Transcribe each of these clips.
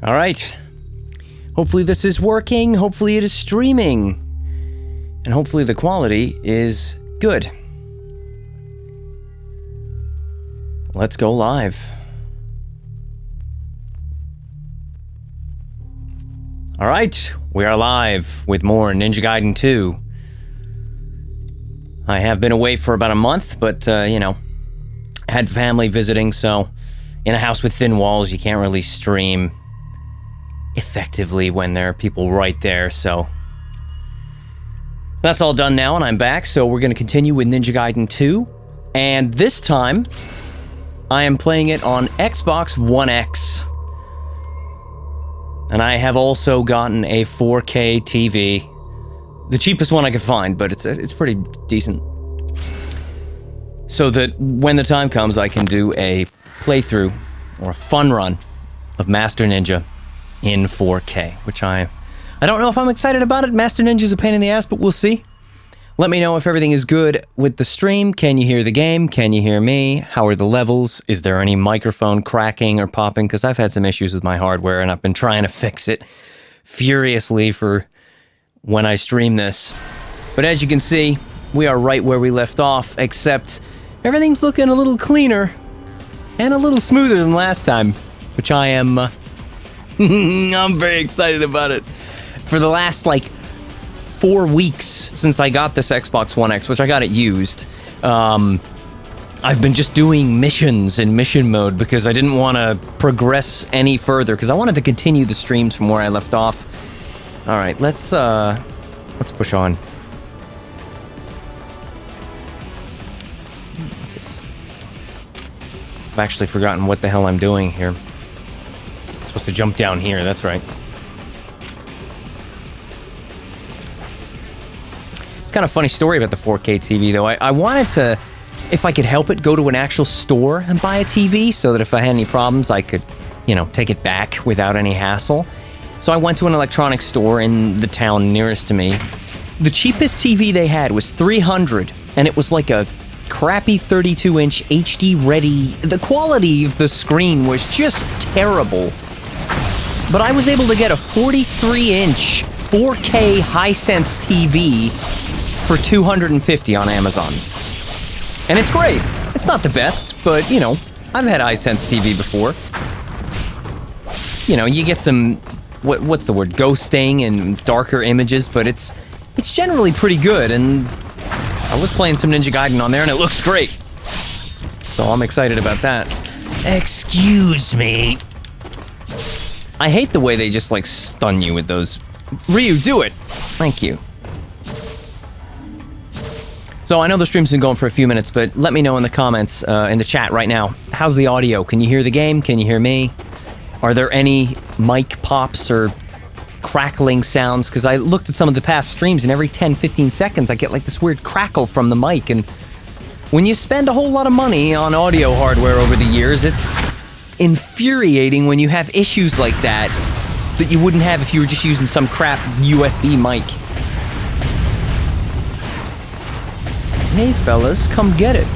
All right. Hopefully this is working. Hopefully it is streaming. And hopefully the quality is good. Let's go live. All right, we are live with more Ninja Gaiden 2. I have been away for about a month, but, you know, had family visiting, so in a house with thin walls, you can't really stream effectively when there are people right there, so that's all done now, and I'm back, so we're going to continue with Ninja Gaiden 2, and this time, I am playing it on Xbox One X. And I have also gotten a 4K TV. The cheapest one I could find, but it's pretty decent. So that when the time comes, I can do a playthrough or a fun run of Master Ninja in 4K, which I don't know if I'm excited about it. Master Ninja's a pain in the ass, but we'll see. Let me know if everything is good with the stream. Can you hear the game? Can you hear me? How are the levels? Is there any microphone cracking or popping? Because I've had some issues with my hardware, and I've been trying to fix it furiously for when I stream this. But as you can see, we are right where we left off, except everything's looking a little cleaner and a little smoother than last time, which I am... I'm very excited about it. For the last, 4 weeks since I got this Xbox One X, which I got it used, I've been just doing missions in mission mode because I didn't want to progress any further because I wanted to continue the streams from where I left off. All right, let's push on. What's this? I've actually forgotten what the hell I'm doing here. I'm supposed to jump down here, that's right. It's kind of a funny story about the 4K TV, though. I wanted to, if I could help it, go to an actual store and buy a TV so that if I had any problems, I could, take it back without any hassle. So I went to an electronics store in the town nearest to me. The cheapest TV they had was $300, and it was like a crappy 32-inch HD-ready. The quality of the screen was just terrible. But I was able to get a 43-inch 4K Hisense TV for $250 on Amazon. And it's great. It's not the best, but, I've had Hisense TV before. You get some, what's the word, ghosting and darker images, but it's generally pretty good, and I was playing some Ninja Gaiden on there, and it looks great. So I'm excited about that. Excuse me. I hate the way they just, stun you with those. Ryu, do it! Thank you. So I know the stream's been going for a few minutes, but let me know in the comments, in the chat right now. How's the audio? Can you hear the game? Can you hear me? Are there any mic pops or crackling sounds? Because I looked at some of the past streams, and every 10-15 seconds I get this weird crackle from the mic, and when you spend a whole lot of money on audio hardware over the years, it's infuriating when you have issues like that you wouldn't have if you were just using some crap USB mic. Hey fellas, come get it.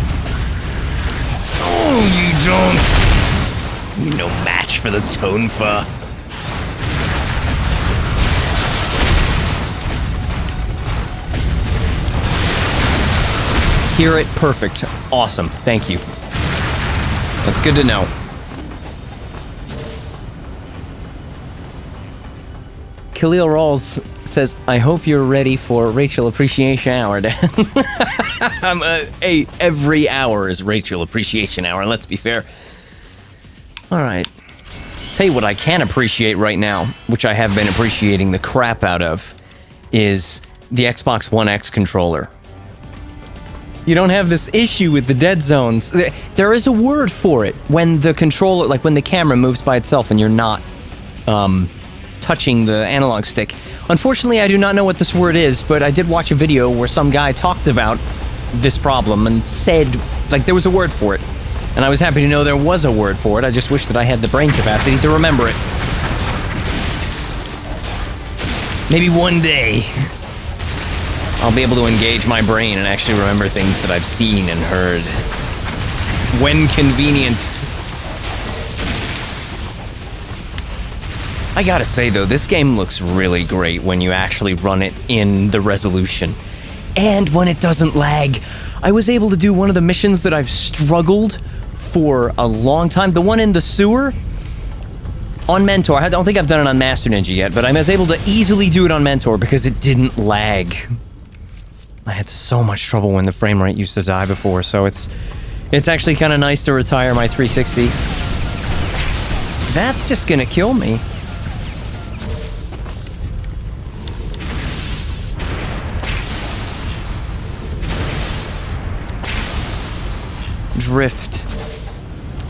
Oh, you don't. You're no match for the Tonfa. Hear it perfect. Awesome. Thank you. That's good to know. Khalil Rawls says, I hope you're ready for Rachel Appreciation Hour. Every hour is Rachel Appreciation Hour, let's be fair. Alright. Tell you what I can appreciate right now, which I have been appreciating the crap out of, is the Xbox One X controller. You don't have this issue with the dead zones. There is a word for it when the controller, when the camera moves by itself and you're not, touching the analog stick. Unfortunately, I do not know what this word is, but I did watch a video where some guy talked about this problem and said, there was a word for it. And I was happy to know there was a word for it. I just wish that I had the brain capacity to remember it. Maybe one day, I'll be able to engage my brain and actually remember things that I've seen and heard. When convenient. I gotta say though, this game looks really great when you actually run it in the resolution. And when it doesn't lag. I was able to do one of the missions that I've struggled for a long time. The one in the sewer on Mentor. I don't think I've done it on Master Ninja yet, but I was able to easily do it on Mentor because it didn't lag. I had so much trouble when the frame rate used to die before, so it's actually kind of nice to retire my 360. That's just gonna kill me. Drift.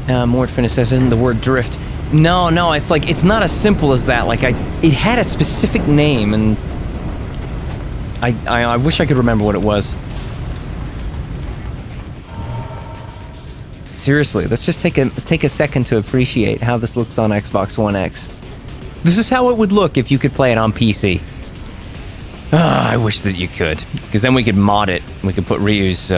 Mordfin says, isn't the word drift? No, it's like, it's not as simple as that. Like, it had a specific name, and I wish I could remember what it was. Seriously, let's just take a second to appreciate how this looks on Xbox One X. This is how it would look if you could play it on PC. I wish that you could, because then we could mod it. We could put Ryu's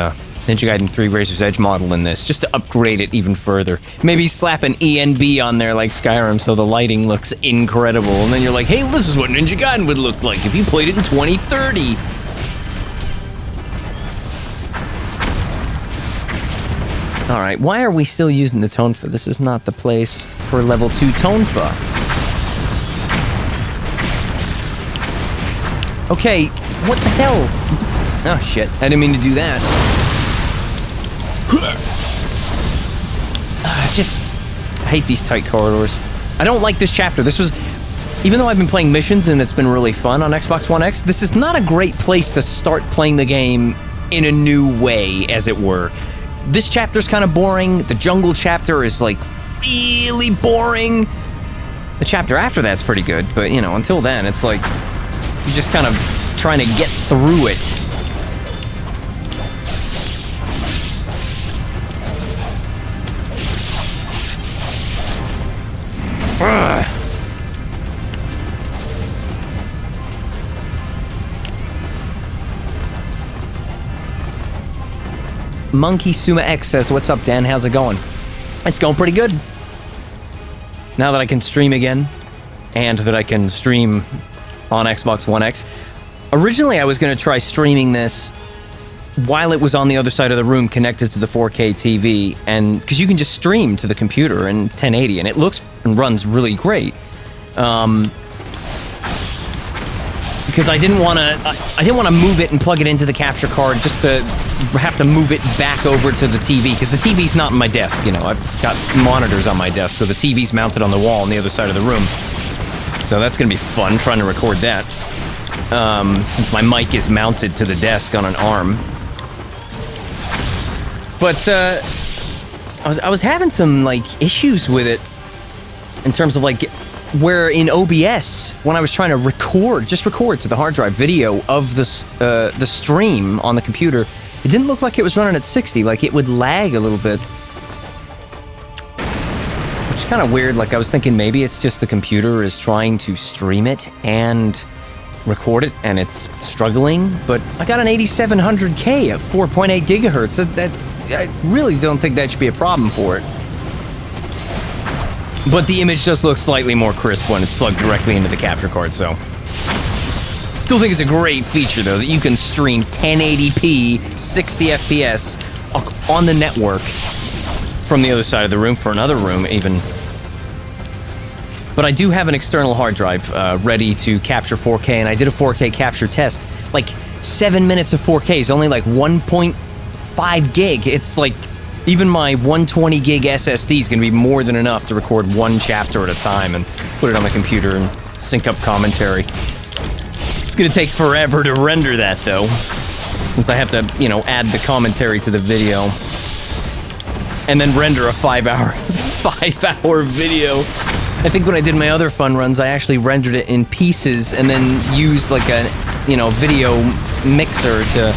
Ninja Gaiden 3 Razor's Edge model in this, just to upgrade it even further. Maybe slap an ENB on there like Skyrim so the lighting looks incredible, and then you're like, hey, this is what Ninja Gaiden would look like if you played it in 2030. Alright, why are we still using the Tonfa? This is not the place for level 2 Tonfa. Okay, what the hell? Oh shit, I didn't mean to do that. I hate these tight corridors. I don't like this chapter. This was, even though I've been playing missions and it's been really fun on Xbox One X, this is not a great place to start playing the game in a new way, as it were. This chapter's kind of boring. The jungle chapter is like really boring. The chapter after that's pretty good, but you know, until then, it's like you're just kind of trying to get through it. Ugh. Monkey Suma X says, what's up, Dan? How's it going? It's going pretty good. Now that I can stream again, and that I can stream on Xbox One X. Originally, I was going to try streaming this while it was on the other side of the room connected to the 4K TV, and because you can just stream to the computer in 1080, and it looks and runs really great. Because I didn't want to move it and plug it into the capture card just to have to move it back over to the TV, because the TV's not on my desk, you know. I've got monitors on my desk, so the TV's mounted on the wall on the other side of the room. So that's going to be fun, trying to record that. Since my mic is mounted to the desk on an arm. But, I was having some, like, issues with it in terms of, like, where in OBS, when I was trying to record to the hard drive video of the stream on the computer, it didn't look like it was running at 60, like it would lag a little bit. Which is kind of weird, like I was thinking maybe it's just the computer is trying to stream it and record it and it's struggling, but I got an 8700K at 4.8 gigahertz. I really don't think that should be a problem for it. But the image just looks slightly more crisp when it's plugged directly into the capture card, so. Still think it's a great feature, though, that you can stream 1080p, 60 FPS on the network from the other side of the room, for another room, even. But I do have an external hard drive ready to capture 4K, and I did a 4K capture test. Like, 7 minutes of 4K is only like 1.5 gig. It's like, even my 120 gig SSD is going to be more than enough to record one chapter at a time and put it on the computer and sync up commentary. It's going to take forever to render that, though, since I have to, you know, add the commentary to the video and then render a 5-hour video. I think when I did my other fun runs, I actually rendered it in pieces and then used like a, you know, video mixer to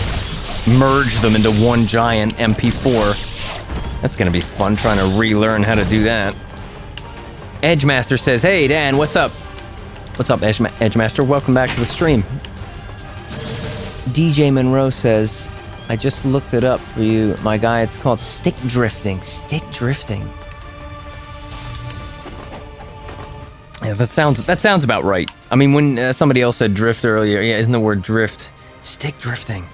merge them into one giant MP4. That's gonna be fun trying to relearn how to do that. Edgemaster says, hey Dan, what's up? What's up, Edgemaster? Welcome back to the stream. DJ Monroe says, I just looked it up for you, my guy. It's called stick drifting. Stick drifting. Yeah, that sounds about right. I mean, when somebody else said drift earlier, yeah, isn't the word drift? Stick drifting.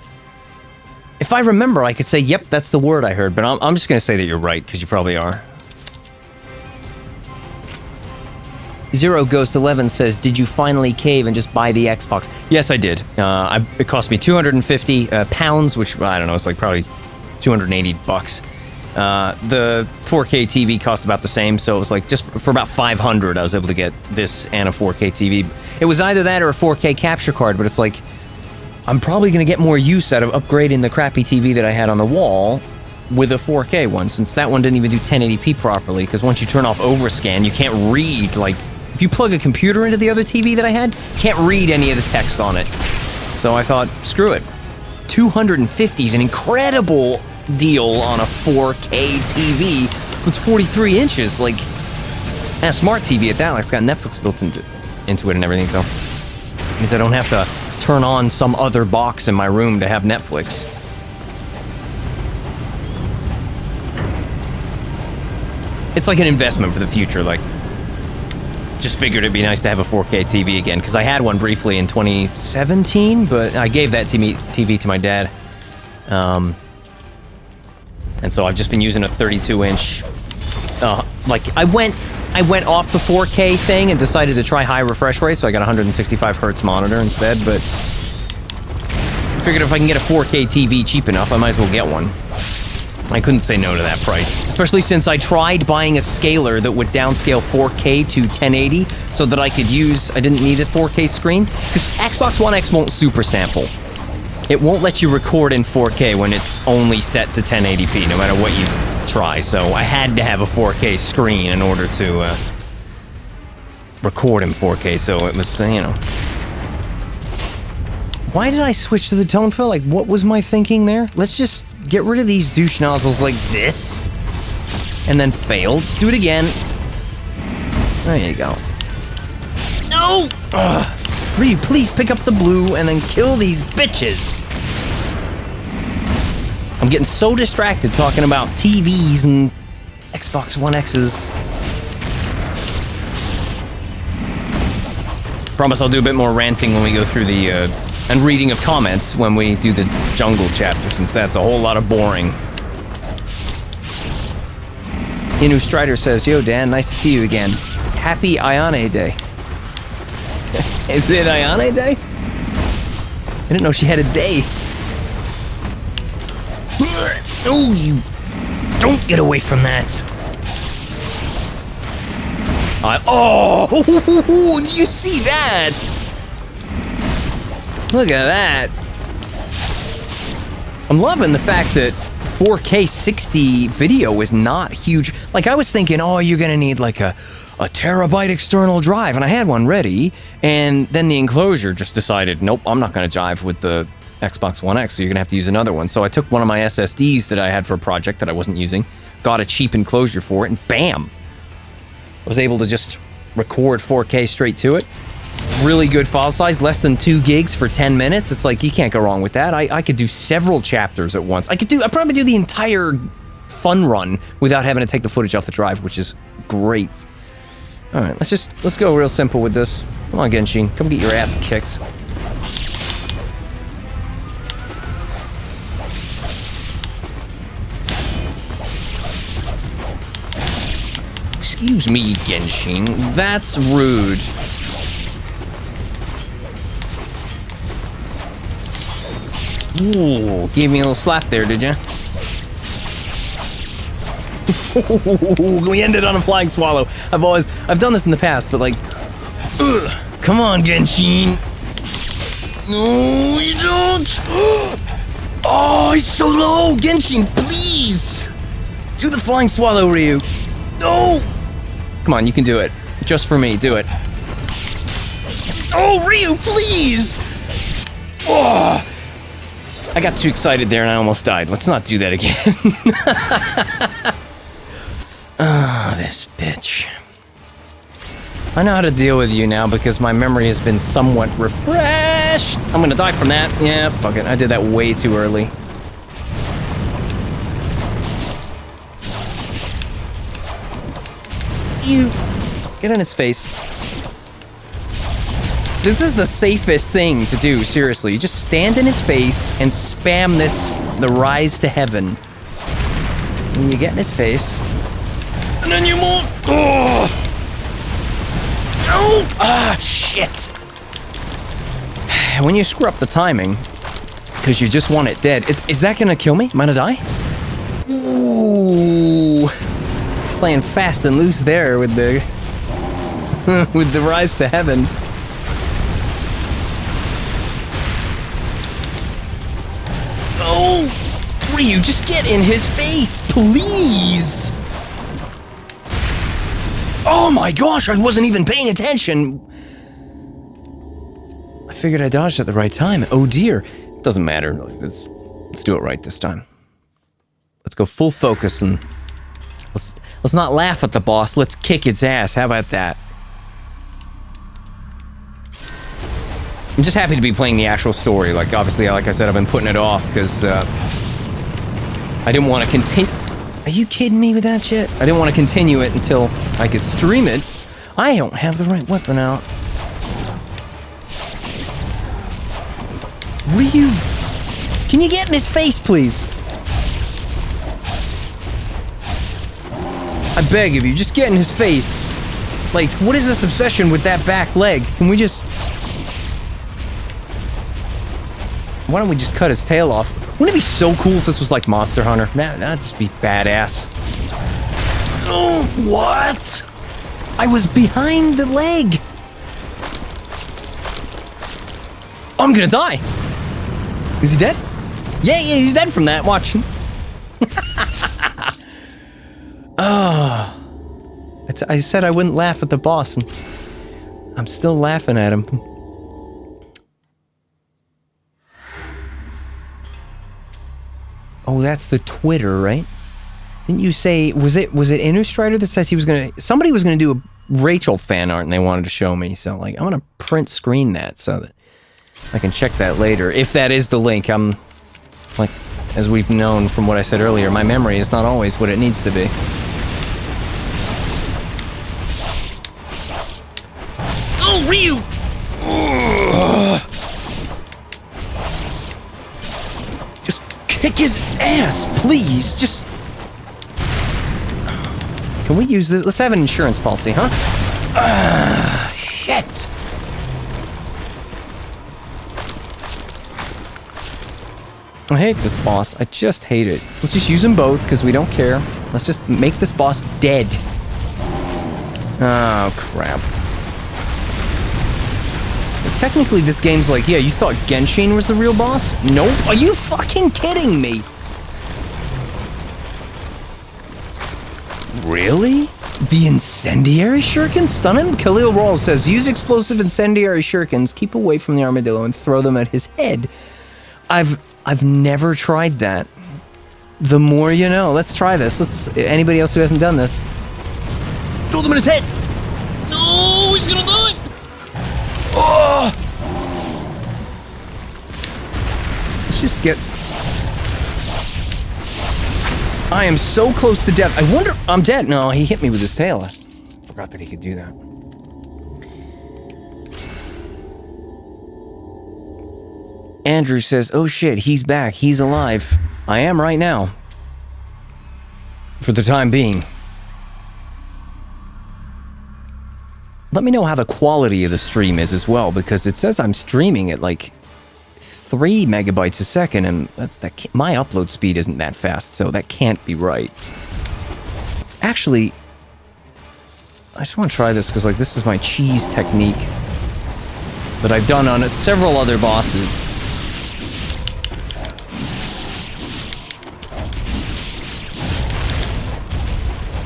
If I remember, I could say, yep, that's the word I heard, but I'm just going to say that you're right, because you probably are. Zero Ghost 11 says, did you finally cave and just buy the Xbox? Yes, I did. It cost me 250 pounds, which, I don't know, it's like probably 280 bucks. The 4K TV cost about the same, so it was like just for about 500 I was able to get this and a 4K TV. It was either that or a 4K capture card, but it's like I'm probably going to get more use out of upgrading the crappy TV that I had on the wall with a 4K one, since that one didn't even do 1080p properly, because once you turn off overscan, you can't read, like, if you plug a computer into the other TV that I had, you can't read any of the text on it. So I thought, screw it. 250 is an incredible deal on a 4K TV. It's 43 inches, like, and a smart TV at that. Like, it's got Netflix built into it and everything, so it means I don't have to turn on some other box in my room to have Netflix. It's like an investment for the future, like, just figured it'd be nice to have a 4K TV again, because I had one briefly in 2017, but I gave that TV to my dad. And so I've just been using a 32-inch, like, I went off the 4K thing and decided to try high refresh rate, so I got a 165 hertz monitor instead, but I figured if I can get a 4K TV cheap enough, I might as well get one. I couldn't say no to that price, especially since I tried buying a scaler that would downscale 4K to 1080 so that I didn't need a 4K screen, because Xbox One X won't super sample. It won't let you record in 4K when it's only set to 1080p, no matter what you try, so I had to have a 4K screen in order to record in 4K, so it was, you know. Why did I switch to the tone fill? Like, what was my thinking there? Let's just get rid of these douche nozzles like this, and then failed. Do it again. There you go. No! Ryu, please pick up the blue and then kill these bitches. I'm getting so distracted talking about TVs and Xbox One X's. Promise I'll do a bit more ranting when we go through the, and reading of comments when we do the jungle chapter, since that's a whole lot of boring. Inu Strider says, yo, Dan, nice to see you again. Happy Ayane Day. Is it Ayane Day? I didn't know she had a day. Oh, you don't get away from that. Oh, do you see that? Look at that. I'm loving the fact that 4K 60 video is not huge. Like, I was thinking, oh, you're gonna need like a terabyte external drive, and I had one ready, and then the enclosure just decided, nope, I'm not gonna jive with the Xbox One X, so you're gonna have to use another one. So I took one of my SSDs that I had for a project that I wasn't using, got a cheap enclosure for it, and bam! I was able to just record 4K straight to it. Really good file size, less than 2 gigs for 10 minutes. It's like, you can't go wrong with that. I could do several chapters at once. I'd probably do the entire fun run without having to take the footage off the drive, which is great. All right, let's go real simple with this. Come on, Genshin, come get your ass kicked. Excuse me, Genshin, that's rude. Ooh, gave me a little slap there, did ya? We ended on a flying swallow. I've done this in the past, but like, ugh. Come on, Genshin. No, you don't. Oh, he's so low, Genshin, please. Do the flying swallow, Ryu. No. Come on, you can do it. Just for me, do it. Oh, Ryu, please. Oh. I got too excited there and I almost died. Let's not do that again. Oh, this bitch. I know how to deal with you now because my memory has been somewhat refreshed. I'm gonna die from that. Yeah, fuck it. I did that way too early. You. Get on his face. This is the safest thing to do, seriously. You just stand in his face and spam the rise to heaven. And you get in his face. And then you move. Oh! No! Ah, shit. When you screw up the timing, because you just want it dead, is that gonna kill me? Am I gonna die? Ooh. Playing fast and loose there with the... with the rise to heaven. Oh! Ryu, just get in his face, please! Oh my gosh, I wasn't even paying attention! I figured I dodged at the right time. Oh dear. Doesn't matter. Let's do it right this time. Let's go full focus and... Let's not laugh at the boss, let's kick its ass. How about that? I'm just happy to be playing the actual story. Like, obviously, like I said, I've been putting it off because I didn't want to continue. Are you kidding me with that shit? I didn't want to continue it until I could stream it. I don't have the right weapon out. Ryu, can you get in his face, please? I beg of you, just get in his face. Like, what is this obsession with that back leg? Can we just... Why don't we just cut his tail off? Wouldn't it be so cool if this was like Monster Hunter? That'd just be badass. Oh, what? I was behind the leg. I'm gonna die. Is he dead? Yeah, he's dead from that. Watch. Oh. I said I wouldn't laugh at the boss, and I'm still laughing at him. Oh, that's the Twitter, right? Didn't you say, was it Innerstrider that says he was gonna, somebody was gonna do a Rachel fan art and they wanted to show me, so like, I'm gonna print screen that so that I can check that later. If that is the link, I'm, like, as we've known from what I said earlier, my memory is not always what it needs to be. Oh, Ryu! Just kick his ass, please. Just... Can we use this? Let's have an insurance policy, huh? Shit! I hate this boss. I just hate it. Let's just use them both, because we don't care. Let's just make this boss dead. Oh, crap. So technically, this game's like, yeah, you thought Genshin was the real boss? Nope. Are you fucking kidding me? Really? The incendiary shurikens? Stun him? Khalil Rawls says, use explosive incendiary shurikens, keep away from the armadillo, and throw them at his head. I've never tried that. The more you know. Let's try this. Anybody else who hasn't done this. Throw them at his head! No, he's gonna die! Oh! Let's just get... I am so close to death. I wonder... I'm dead. No, he hit me with his tail. I forgot that he could do that. Andrew says, oh shit, he's back. He's alive. I am right now. For the time being. Let me know how the quality of the stream is as well, because it says I'm streaming at like 3 megabytes a second, and my upload speed isn't that fast, so that can't be right. Actually, I just want to try this because like this is my cheese technique that I've done on several other bosses.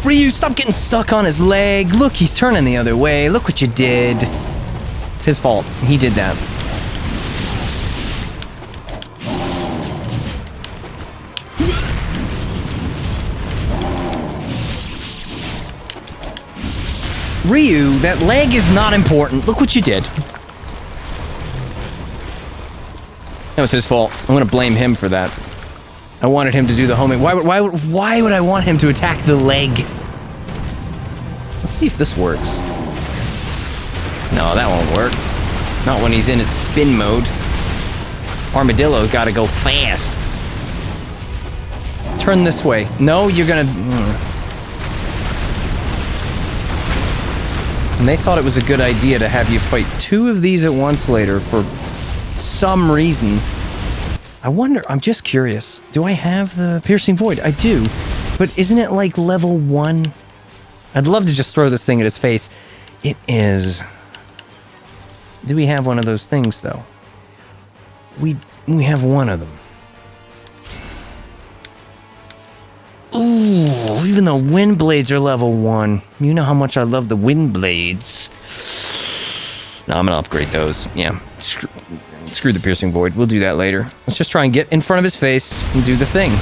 Ryu, stop getting stuck on his leg. Look, he's turning the other way. Look what you did. It's his fault. He did that. Ryu, that leg is not important. Look what you did. That was his fault. I'm gonna blame him for that. I wanted him to do the homing. Why would I want him to attack the leg? Let's see if this works. No, that won't work. Not when he's in his spin mode. Armadillo gotta go fast. Turn this way. No, you're gonna... And they thought it was a good idea to have you fight 2 of these at once later for some reason. I wonder, I'm just curious. Do I have the Piercing Void? I do. But isn't it like level 1? I'd love to just throw this thing at his face. It is... Do we have one of those things, though? We have one of them. Ooh, even the wind blades are level 1. You know how much I love the wind blades. No, I'm gonna upgrade those. Yeah, screw the Piercing Void. We'll do that later. Let's just try and get in front of his face and do the thing.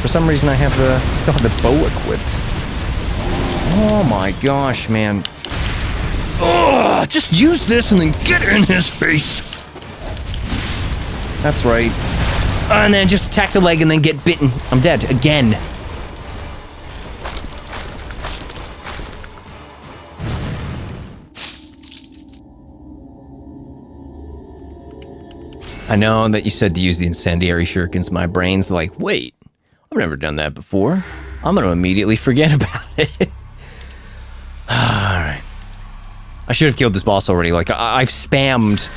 For some reason, I have still have the bow equipped. Oh my gosh, man. Ugh, just use this and then get in his face. That's right. And then just attack the leg and then get bitten. I'm dead again. I know that you said to use the incendiary shurikens. My brain's like, wait, I've never done that before. I'm going to immediately forget about it. Alright. I should have killed this boss already. Like, I've spammed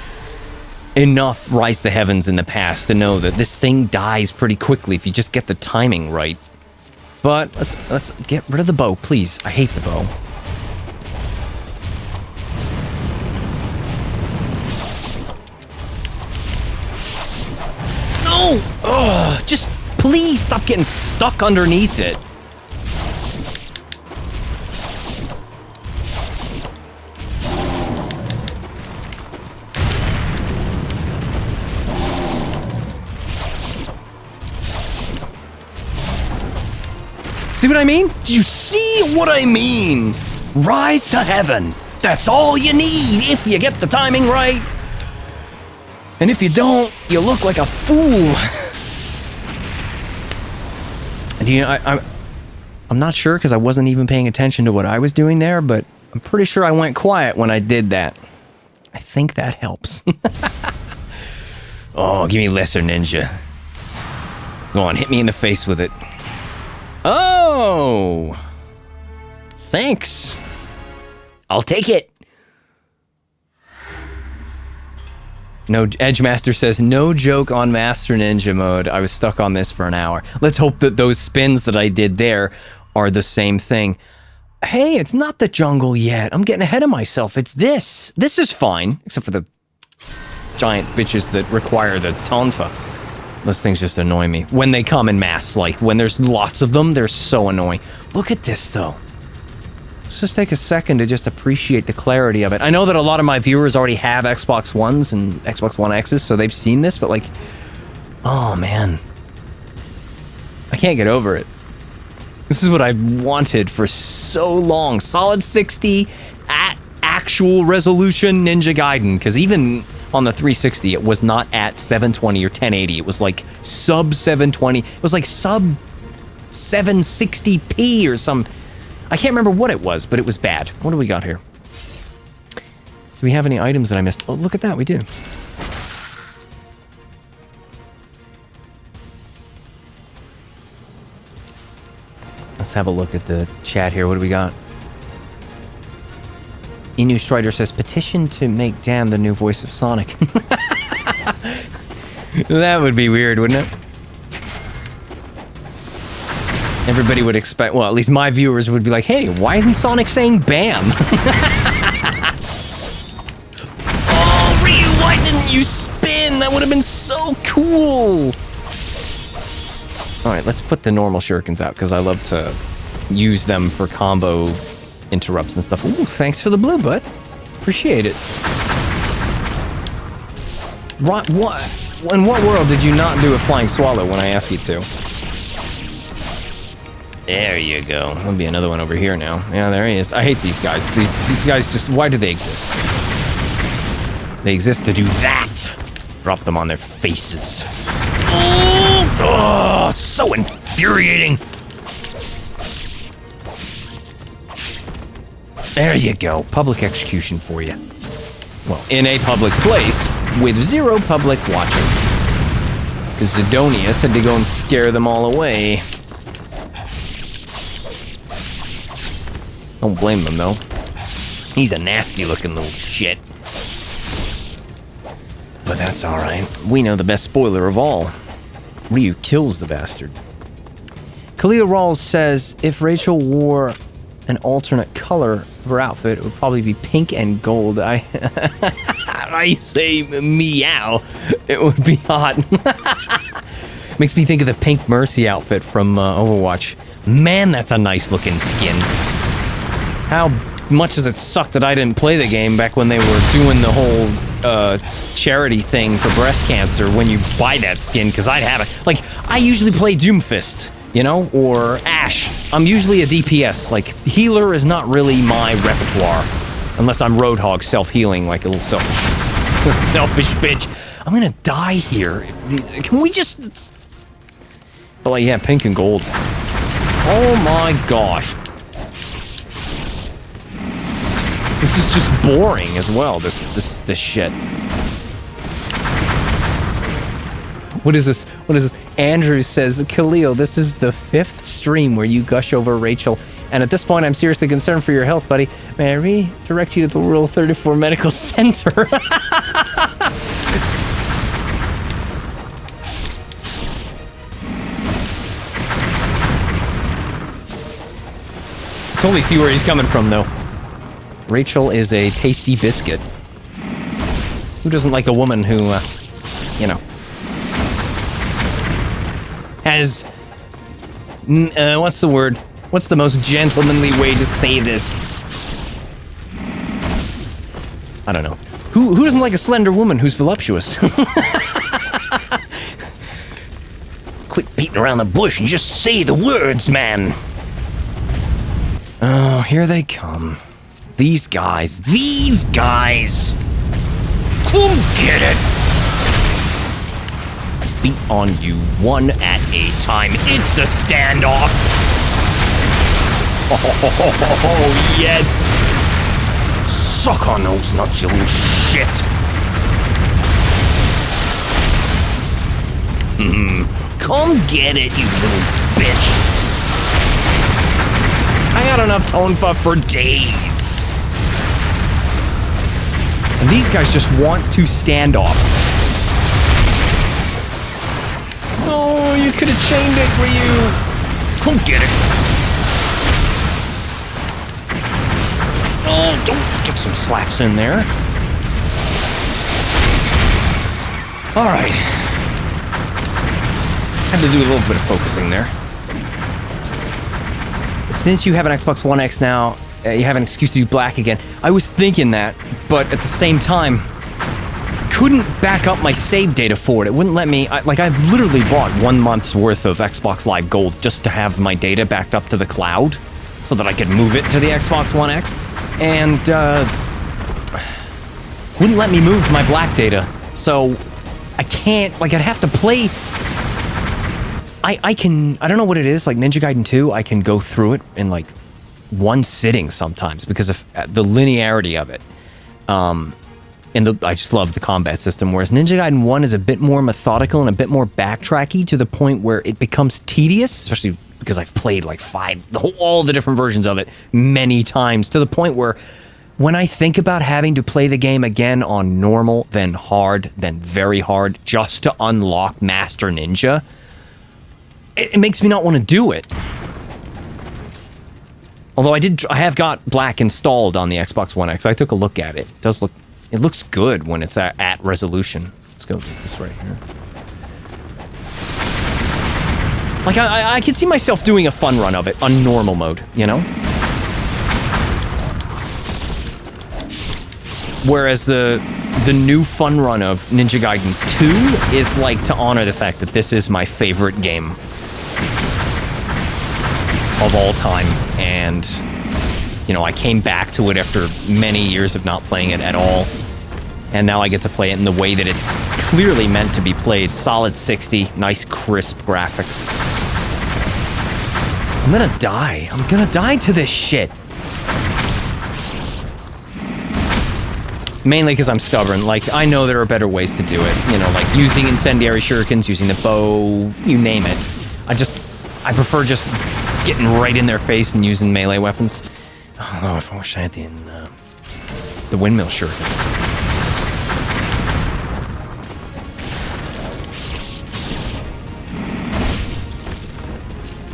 enough Rise to Heavens in the past to know that this thing dies pretty quickly if you just get the timing right. But let's get rid of the bow, please. I hate the bow. No! Ugh, just please stop getting stuck underneath it. See what I mean? Do you see what I mean? Rise to heaven. That's all you need if you get the timing right. And if you don't, you look like a fool. And you know, I'm not sure because I wasn't even paying attention to what I was doing there, but I'm pretty sure I went quiet when I did that. I think that helps. Oh, give me lesser ninja. Go on, hit me in the face with it. Oh! Thanks. I'll take it. No, Edgemaster says, no joke on Master Ninja mode. I was stuck on this for an hour. Let's hope that those spins that I did there are the same thing. Hey, it's not the jungle yet. I'm getting ahead of myself. It's this. This is fine, except for the giant bitches that require the tonfa. Those things just annoy me. When they come in mass, like, when there's lots of them, they're so annoying. Look at this, though. Let's just take a second to just appreciate the clarity of it. I know that a lot of my viewers already have Xbox Ones and Xbox One X's, so they've seen this, but, like, oh, man. I can't get over it. This is what I've wanted for so long. Solid 60 at actual resolution Ninja Gaiden, because even on the 360, it was not at 720 or 1080. It was like sub 720. It was like sub 760p or some... I can't remember what it was, but it was bad. What do we got here? Do we have any items that I missed? Oh, look at that, we do. Let's have a look at the chat here. What do we got? Inu Strider says, petition to make Dan the new voice of Sonic. That would be weird, wouldn't it? Everybody would expect, well, at least my viewers would be like, hey, why isn't Sonic saying BAM? Oh, Ryu, why didn't you spin? That would have been so cool. All right, let's put the normal shurikens out because I love to use them for combo interrupts and stuff. Ooh, thanks for the blue, bud. Appreciate it. What? In what world did you not do a flying swallow when I asked you to? There you go. There'll be another one over here now. Yeah, there he is. I hate these guys. These guys just... Why do they exist? They exist to do that. Drop them on their faces. Oh, it's so infuriating. There you go. Public execution for you. well, in a public place with 0 public watching. Because Sidonius had to go and scare them all away. Don't blame him, though. He's a nasty-looking little shit. But that's alright. We know the best spoiler of all. Ryu kills the bastard. Kalia Rawls says, if Rachel wore an alternate color of her outfit, it would probably be pink and gold. I say meow. It would be hot. Makes me think of the Pink Mercy outfit from Overwatch. Man, that's a nice looking skin. How much does it suck that I didn't play the game back when they were doing the whole charity thing for breast cancer when you buy that skin, because I'd have it. Like, I usually play Doomfist, you know, or Ashe. I'm usually a DPS. Like, healer is not really my repertoire. Unless I'm Roadhog self-healing like a little selfish bitch. I'm gonna die here. Can we just... But like, yeah, pink and gold. Oh my gosh. This is just boring as well, this shit. What is this? What is this? Andrew says, Khalil, this is the 5th stream where you gush over Rachel. And at this point, I'm seriously concerned for your health, buddy. May I redirect you to the Rule 34 Medical Center? Totally see where he's coming from, though. Rachel is a tasty biscuit. Who doesn't like a woman who, you know, has... what's the word? What's the most gentlemanly way to say this? I don't know. Who doesn't like a slender woman who's voluptuous? Quit beating around the bush and just say the words, man. Oh, here they come. These guys. Come get it. Beat on you one at a time. It's a standoff. Oh, yes. Suck on those nuts, you little shit. Come get it, you little bitch. I got enough tone fuff for days. And these guys just want to stand off. Oh, you could have chained it, Ryu. Come get it. Oh, don't get some slaps in there. All right. Had to do a little bit of focusing there. Since you have an Xbox One X now, you have an excuse to do black again. I was thinking that, but at the same time, couldn't back up my save data for it. It wouldn't let me. I literally bought 1 month's worth of Xbox Live Gold just to have my data backed up to the cloud so that I could move it to the Xbox One X. And, wouldn't let me move my black data. So, I can't, like, I'd have to play... I don't know what it is, like Ninja Gaiden 2, I can go through it in, like, one sitting sometimes because of the linearity of it. I just love the combat system, whereas Ninja Gaiden 1 is a bit more methodical and a bit more backtracky to the point where it becomes tedious, especially because I've played, like, all the different versions of it many times, to the point where when I think about having to play the game again on normal, then hard, then very hard, just to unlock Master Ninja... It makes me not want to do it. Although I have got black installed on the Xbox One X. I took a look at it. It looks good when it's at resolution. Let's go get this right here. Like, I can see myself doing a fun run of it on normal mode, you know? Whereas the new fun run of Ninja Gaiden 2 is like to honor the fact that this is my favorite game of all time, and you know, I came back to it after many years of not playing it at all, and now I get to play it in the way that it's clearly meant to be played. Solid 60, nice crisp graphics. I'm gonna die to this shit. Mainly because I'm stubborn. Like, I know there are better ways to do it. You know, like using incendiary shurikens, using the bow, you name it. I prefer just getting right in their face and using melee weapons. Although, if I wish I had the windmill shuriken.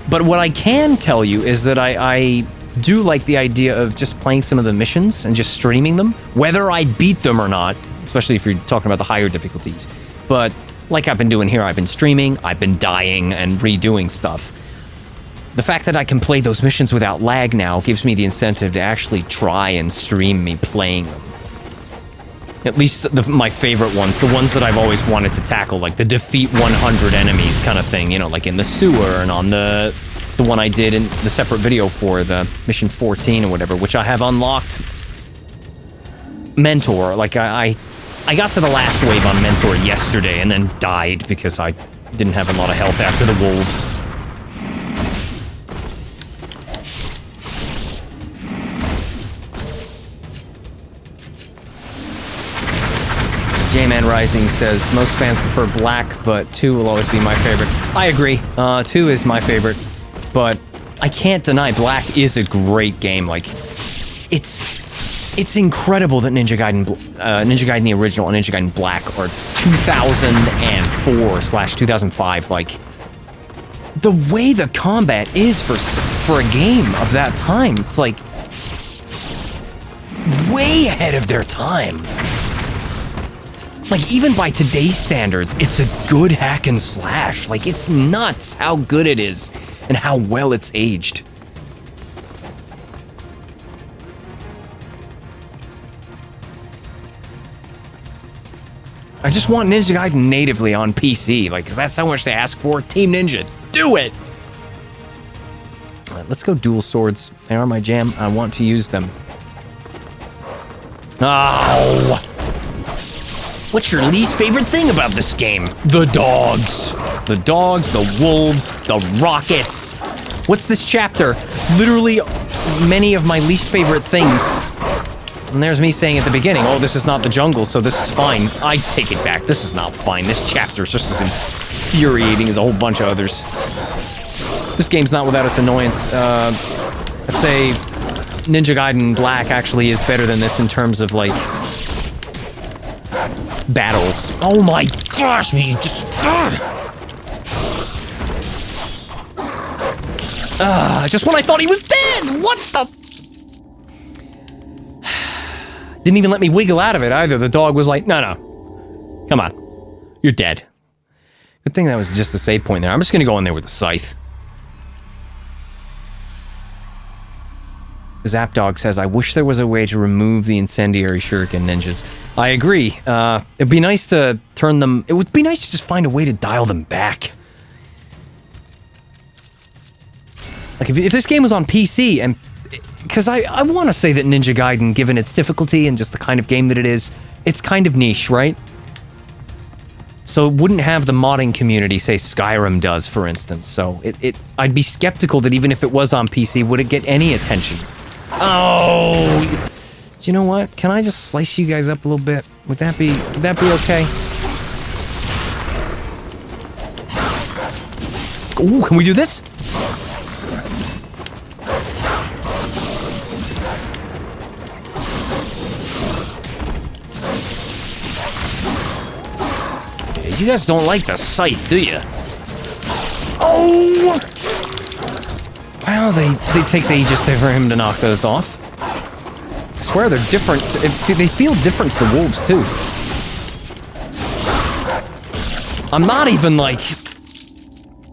But what I can tell you is that I do like the idea of just playing some of the missions and just streaming them, whether I beat them or not, especially if you're talking about the higher difficulties. But like I've been doing here, I've been streaming, I've been dying and redoing stuff. The fact that I can play those missions without lag now gives me the incentive to actually try and stream me playing them. At least my favorite ones, the ones that I've always wanted to tackle, like the defeat 100 enemies kind of thing, you know, like in the sewer and on the one I did in the separate video for the mission 14 or whatever, which I have unlocked. Mentor, like I got to the last wave on Mentor yesterday and then died because I didn't have a lot of health after the wolves. J-Man Rising says, most fans prefer black, but 2 will always be my favorite. I agree. 2 is my favorite, but I can't deny black is a great game. Like, it's incredible that Ninja Gaiden the original and Ninja Gaiden Black are 2004/2005. Like, the way the combat is for a game of that time, it's like way ahead of their time. Like, even by today's standards, it's a good hack and slash. Like, it's nuts how good it is and how well it's aged. I just want Ninja Gaiden natively on PC, like, 'cause that's so much to ask for. Team Ninja, do it! All right, let's go dual swords. They are my jam. I want to use them. Oh! What's your least favorite thing about this game? The dogs. The dogs, the wolves, the rockets. What's this chapter? Literally many of my least favorite things. And there's me saying at the beginning, oh, this is not the jungle, so this is fine. I take it back. This is not fine. This chapter is just as infuriating as a whole bunch of others. This game's not without its annoyance. I'd say Ninja Gaiden Black actually is better than this in terms of, like, battles. Oh my gosh, me just... just when I thought he was dead! What the... Didn't even let me wiggle out of it either. The dog was like, no. Come on. You're dead. Good thing that was just a save point there. I'm just gonna go in there with the scythe. Zapdog says, I wish there was a way to remove the incendiary shuriken ninjas. I agree. It'd be nice to turn them... It would be nice to just find a way to dial them back. Like, if this game was on PC, and... Because I want to say that Ninja Gaiden, given its difficulty and just the kind of game that it is, it's kind of niche, right? So it wouldn't have the modding community, say Skyrim does, for instance. So I'd be skeptical that even if it was on PC, would it get any attention? Oh! Do you know what? Can I just slice you guys up a little bit? Would that be okay? Ooh, can we do this? You guys don't like the scythe, do you? Oh! Wow, they takes ages for him to knock those off. I swear they're different. They feel different to the wolves, too. I'm not even, like...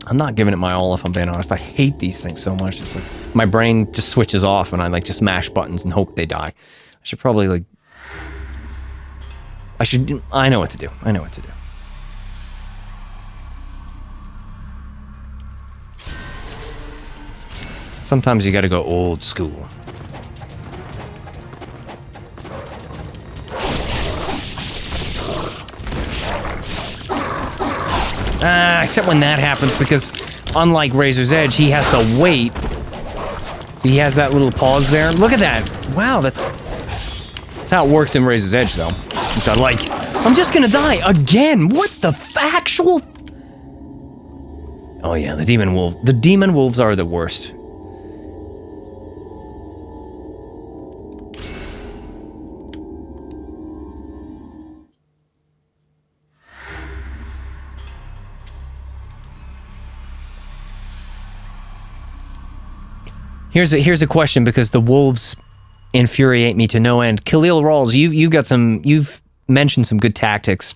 I'm not giving it my all, if I'm being honest. I hate these things so much. It's like, my brain just switches off, and I, like, just mash buttons and hope they die. I should probably, like... I know what to do. I know what to do. Sometimes you gotta go old school. Except when that happens, because unlike Razor's Edge, he has to wait. See, he has that little pause there. Look at that. Wow, that's That's how it works in Razor's Edge, though, which I like. I'm just gonna die again. What the actual? Oh yeah, the demon wolf. The demon wolves are the worst. Here's a question, because the wolves infuriate me to no end. Khalil Rawls, you've mentioned some good tactics.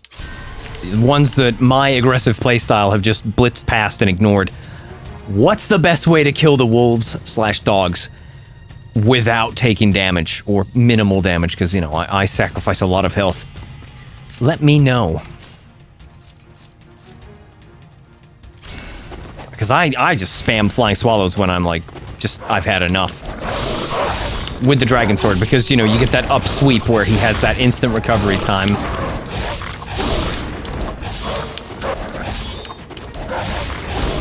Ones that my aggressive playstyle have just blitzed past and ignored. What's the best way to kill the wolves/dogs without taking damage, or minimal damage? Because, you know, I sacrifice a lot of health. Let me know. Because I just spam Flying Swallows when I'm like, I've had enough. With the Dragon Sword, because, you know, you get that up sweep where he has that instant recovery time.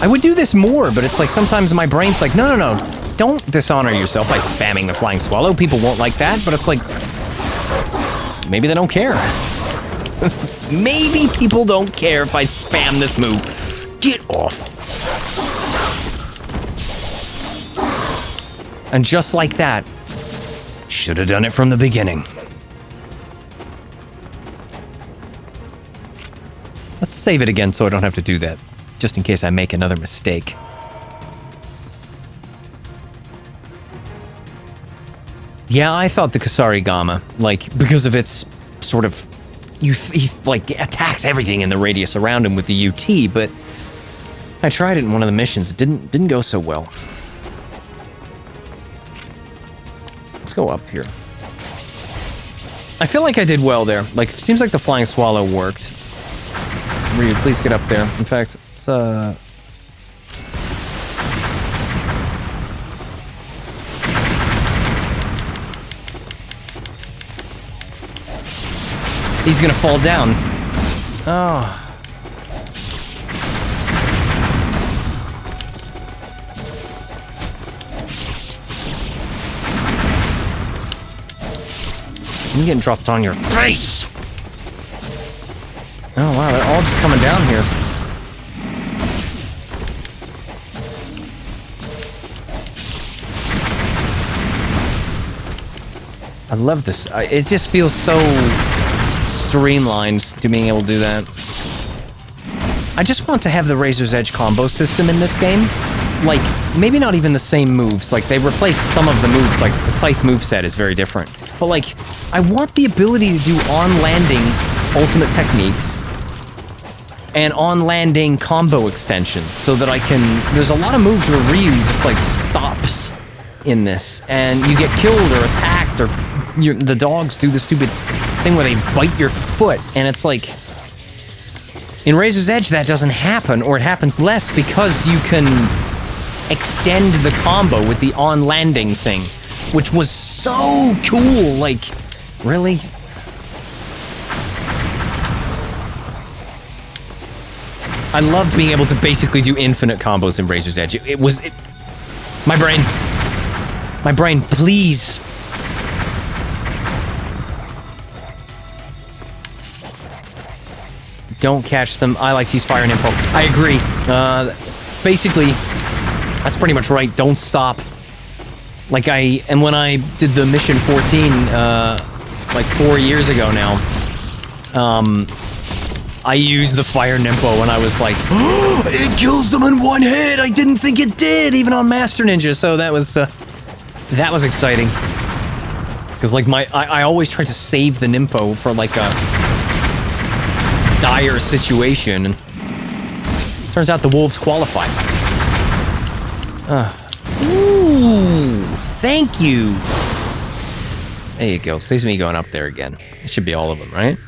I would do this more, but it's like sometimes my brain's like, no, don't dishonor yourself by spamming the Flying Swallow. People won't like that, but it's like, maybe they don't care. Maybe people don't care if I spam this move. Get off. And just like that, should have done it from the beginning. Let's save it again so I don't have to do that, just in case I make another mistake. Yeah, I thought the Kasarigama, like, because of its sort of, he like attacks everything in the radius around him with the UT, but I tried it in one of the missions. It didn't go so well. Let's go up here. I feel like I did well there. Like, it seems like the Flying Swallow worked. Ryu, please get up there. In fact, it's he's gonna fall down. Oh. I'm getting dropped on your face! Oh wow, they're all just coming down here. I love this. It just feels so streamlined to being able to do that. I just want to have the Razor's Edge combo system in this game. Like, maybe not even the same moves. Like, they replaced some of the moves. Like, the Scythe moveset is very different. But, like, I want the ability to do on-landing ultimate techniques and on-landing combo extensions so that I can... There's a lot of moves where Ryu just, like, stops in this, and you get killed or attacked, or the dogs do the stupid thing where they bite your foot, and it's like... In Razor's Edge, that doesn't happen, or it happens less because you can extend the combo with the on-landing thing, which was so cool. Like, really? I loved being able to basically do infinite combos in Razor's Edge. My brain, please. Don't catch them. I like to use fire and impulse. I agree. Basically, that's pretty much right. Don't stop. Like and when I did the mission 14, like 4 years ago now, I used the fire Nimpo and I was like, oh, it kills them in one hit! I didn't think it did, even on Master Ninja, so that was exciting. Because like I always try to save the Nimpo for like a dire situation, and turns out the wolves qualify. Ooh, thank you. There you go. Saves me going up there again. It should be all of them, right?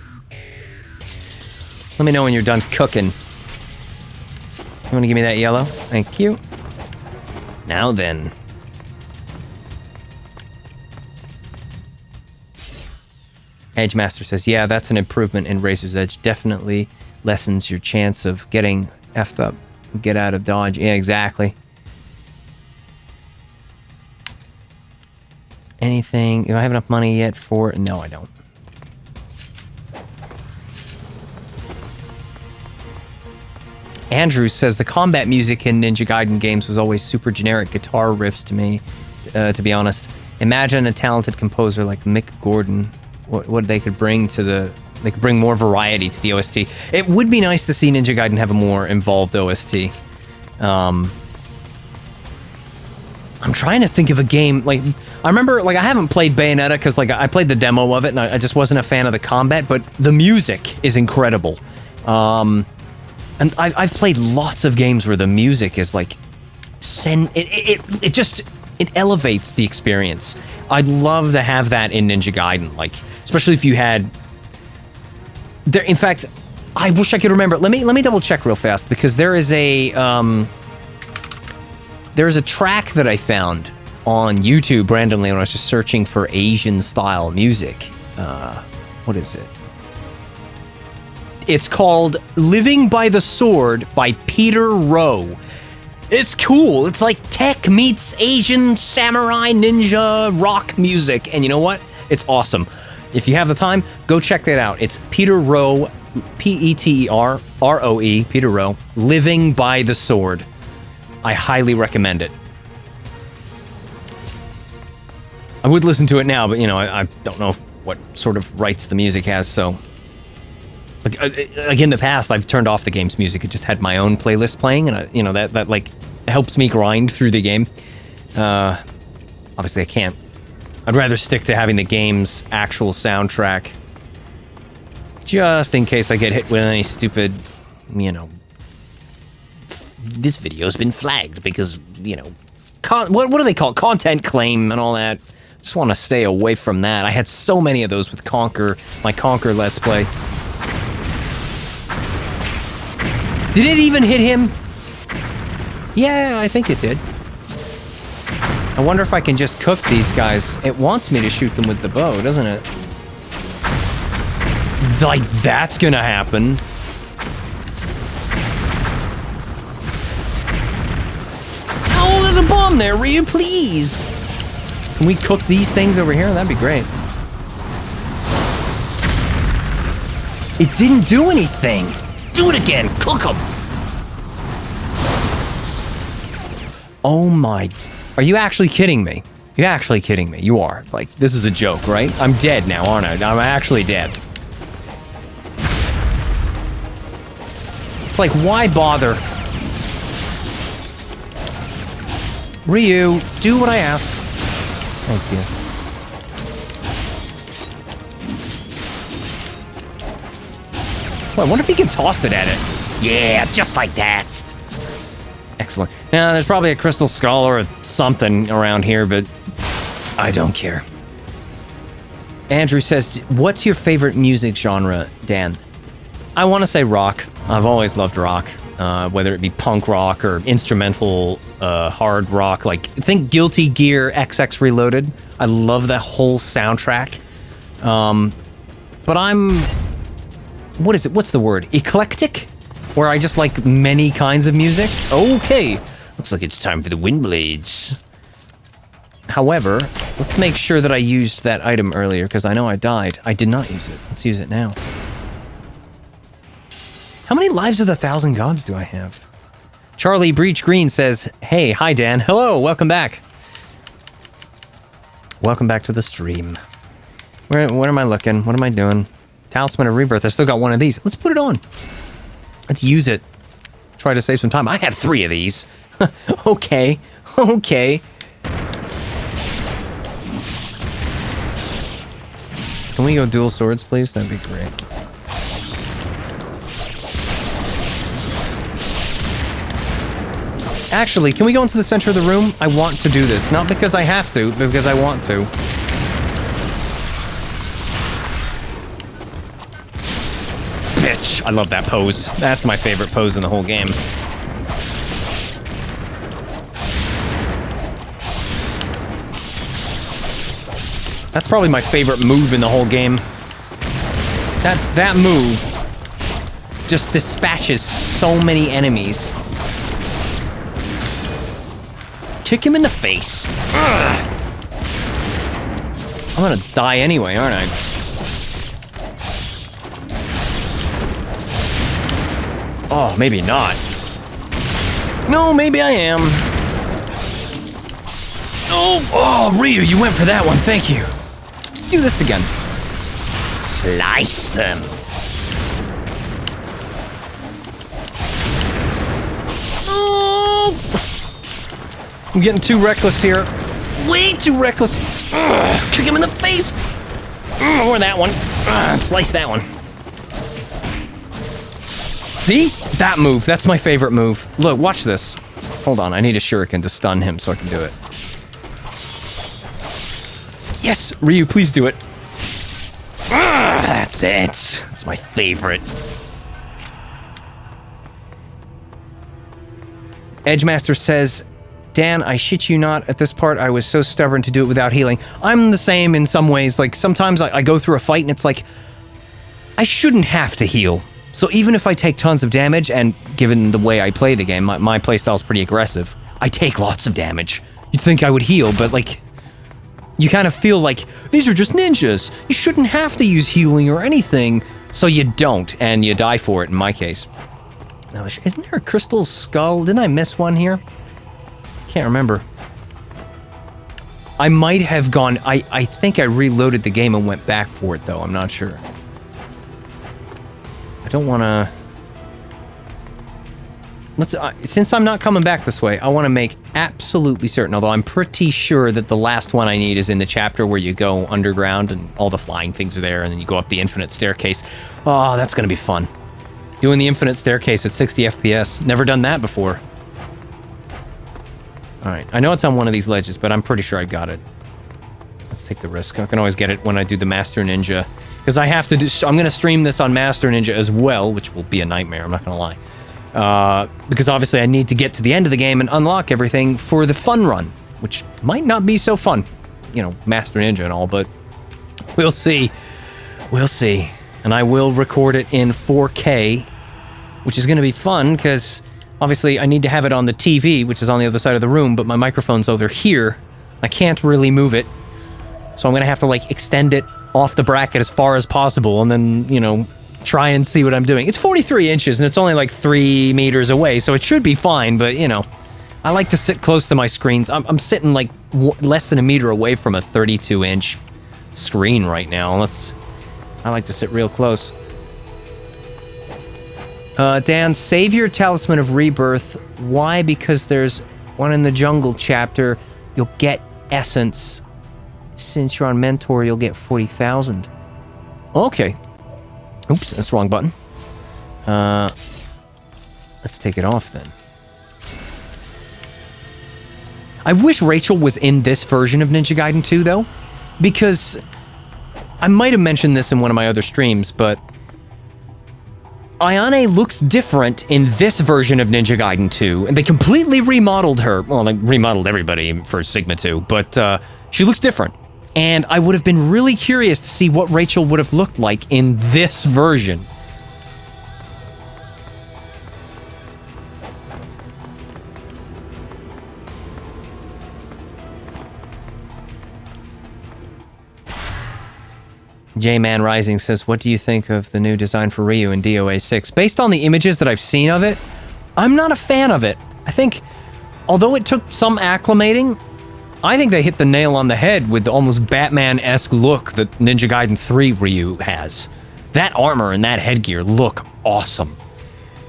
Let me know when you're done cooking. You want to give me that yellow? Thank you. Now then. Edge Master says, yeah, that's an improvement in Razor's Edge. Definitely lessens your chance of getting effed up. Get out of dodge. Yeah, exactly. anything. Do I have enough money yet for... No, I don't. Andrew says the combat music in Ninja Gaiden games was always super generic guitar riffs to me, to be honest. Imagine a talented composer like Mick Gordon, what they could bring to the... They could bring more variety to the OST. It would be nice to see Ninja Gaiden have a more involved OST. I'm trying to think of a game, like, I remember, like, I haven't played Bayonetta because, like, I played the demo of it and I just wasn't a fan of the combat, but the music is incredible. And I've played lots of games where the music is, like, it elevates the experience. I'd love to have that in Ninja Gaiden, like, especially if you had... There, in fact, I wish I could remember. Let me double check real fast because there is a track that I found on YouTube randomly when I was just searching for Asian style music. What is it? It's called "Living by the Sword" by Peter Rowe. It's cool. It's like tech meets Asian samurai ninja rock music, and you know what? It's awesome. If you have the time, go check that out. It's Peter Rowe, P-E-T-E-R-R-O-E, Peter Rowe, Living by the Sword. I highly recommend it. I would listen to it now, but, you know, I don't know what sort of rights the music has, so... Like in the past, I've turned off the game's music. It just had my own playlist playing, and, you know, that like, helps me grind through the game. Obviously, I can't. I'd rather stick to having the game's actual soundtrack. Just in case I get hit with any stupid, you know... This video's been flagged because, you know... what do they call it? Content claim and all that. Just want to stay away from that. I had so many of those with Conquer, my Conquer Let's Play. Did it even hit him? Yeah, I think it did. I wonder if I can just cook these guys. It wants me to shoot them with the bow, doesn't it? Like, that's gonna happen. Oh, there's a bomb there, Ryu, please! Can we cook these things over here? That'd be great. It didn't do anything! Do it again! Cook them! Oh my... Are you actually kidding me? You're actually kidding me. You are. Like, this is a joke, right? I'm dead now, aren't I? I'm actually dead. It's like, why bother? Ryu, do what I asked. Thank you. Well, I wonder if he can toss it at it. Yeah, just like that. Excellent. Now, there's probably a crystal skull or something around here, but I don't care. Andrew says, what's your favorite music genre, Dan? I want to say rock. I've always loved rock, whether it be punk rock or instrumental hard rock. Like, think Guilty Gear XX Reloaded. I love that whole soundtrack. But I'm... What is it? What's the word? Eclectic? Where I just like many kinds of music? Okay. Looks like it's time for the wind blades. However, let's make sure that I used that item earlier, because I know I died. I did not use it. Let's use it now. How many lives of the 1,000 gods do I have? Charlie Breach Green says, hey, hi Dan. Hello, welcome back. Welcome back to the stream. What am I looking? What am I doing? Talisman of Rebirth. I still got one of these. Let's put it on. Let's use it. Try to save some time. I have 3 of these. Okay. Okay. Can we go dual swords, please? That'd be great. Actually, can we go into the center of the room? I want to do this. Not because I have to, but because I want to. Bitch! I love that pose. That's my favorite pose in the whole game. That's probably my favorite move in the whole game. That move just dispatches so many enemies. Kick him in the face. Ugh. I'm gonna die anyway, aren't I? Oh, maybe not. No, maybe I am. Oh, Ryu, you went for that one. Thank you. Let's do this again. Slice them. Oh! I'm getting too reckless here. Way too reckless. Ugh, kick him in the face. Or that one. Slice that one. See? That move. That's my favorite move. Look, watch this. Hold on. I need a shuriken to stun him so I can do it. Yes! Ryu, please do it. That's it. That's my favorite. Edgemaster says, Dan, I shit you not, at this part I was so stubborn to do it without healing. I'm the same in some ways. Like, sometimes I go through a fight and it's like, I shouldn't have to heal. So even if I take tons of damage, and given the way I play the game, my playstyle is pretty aggressive, I take lots of damage. You'd think I would heal, but like, you kind of feel like, these are just ninjas. You shouldn't have to use healing or anything. So you don't, and you die for it in my case. Now, isn't there a crystal skull? Didn't I miss one here? Can't remember. I might have gone, I think I reloaded the game and went back for it though, I'm not sure. I don't want to... since I'm not coming back this way, I want to make absolutely certain, although I'm pretty sure that the last one I need is in the chapter where you go underground and all the flying things are there and then you go up the infinite staircase. Oh, that's going to be fun. Doing the infinite staircase at 60 FPS. Never done that before. Alright, I know it's on one of these ledges, but I'm pretty sure I got it. Let's take the risk. I can always get it when I do the Master Ninja. Because I have to do... I'm going to stream this on Master Ninja as well, which will be a nightmare, I'm not going to lie. Because obviously I need to get to the end of the game and unlock everything for the fun run, which might not be so fun. You know, Master Ninja and all, but we'll see. We'll see. And I will record it in 4K, which is going to be fun, because obviously I need to have it on the TV, which is on the other side of the room, but my microphone's over here. I can't really move it, so I'm going to have to, like, extend it off the bracket as far as possible, and then, you know, try and see what I'm doing. It's 43 inches, and it's only, like, 3 meters away, so it should be fine, but, you know, I like to sit close to my screens. I'm sitting, like, less than a meter away from a 32-inch screen right now. I like to sit real close. Dan, save your Talisman of Rebirth. Why? Because there's one in the jungle chapter. You'll get essence. Since you're on Mentor, you'll get 40,000. Okay. Oops, that's the wrong button. Let's take it off then. I wish Rachel was in this version of Ninja Gaiden 2, though, because I might have mentioned this in one of my other streams, but Ayane looks different in this version of Ninja Gaiden 2, and they completely remodeled her. Well, they remodeled everybody for Sigma 2, but she looks different. And I would have been really curious to see what Rachel would have looked like in this version. J-Man Rising says, what do you think of the new design for Ryu in DOA 6? Based on the images that I've seen of it, I'm not a fan of it. I think, although it took some acclimating, I think they hit the nail on the head with the almost Batman-esque look that Ninja Gaiden 3 Ryu has. That armor and that headgear look awesome.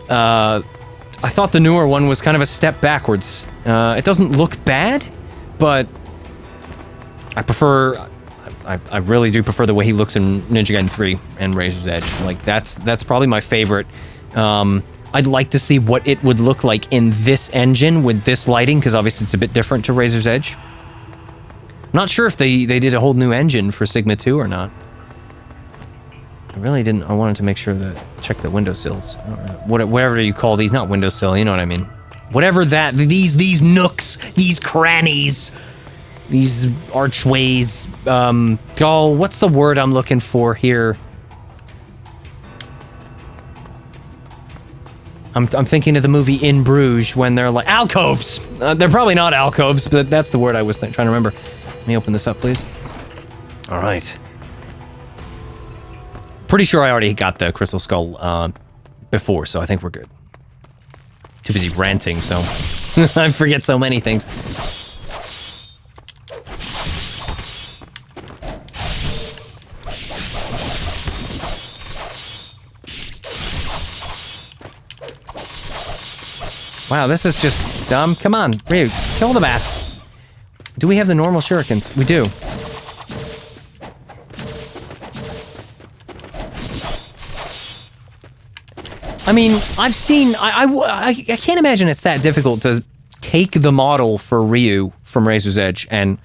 I thought the newer one was kind of a step backwards. It doesn't look bad, but I prefer... I really do prefer the way he looks in Ninja Gaiden 3 and Razor's Edge. Like, that's probably my favorite. I'd like to see what it would look like in this engine with this lighting, because obviously it's a bit different to Razor's Edge. I'm not sure if they did a whole new engine for Sigma 2 or not. I really didn't. I wanted to make sure that... check the windowsills. Whatever you call these. Not windowsill, you know what I mean. Whatever that... These nooks, these crannies... these archways, oh, what's the word I'm looking for here? I'm thinking of the movie In Bruges when they're like, alcoves! They're probably not alcoves, but that's the word I was trying to remember. Let me open this up, please. All right. Pretty sure I already got the Crystal Skull before, so I think we're good. Too busy ranting, so I forget so many things. Wow, this is just dumb. Come on, Ryu, kill the bats. Do we have the normal shurikens? We do. I mean, I've seen... I can't imagine it's that difficult to take the model for Ryu from Razor's Edge and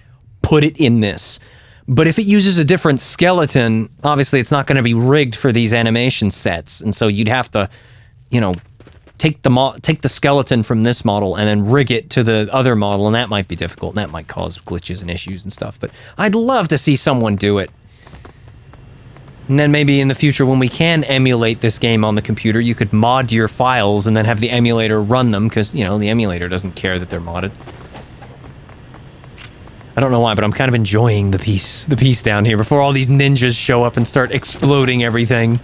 put it in this. But if it uses a different skeleton, obviously it's not going to be rigged for these animation sets. And so you'd have to, you know, take the skeleton from this model and then rig it to the other model, and that might be difficult, and that might cause glitches and issues and stuff. But I'd love to see someone do it. And then maybe in the future, when we can emulate this game on the computer, you could mod your files and then have the emulator run them, because, you know, the emulator doesn't care that they're modded. I don't know why, but I'm kind of enjoying the peace down here before all these ninjas show up and start exploding everything.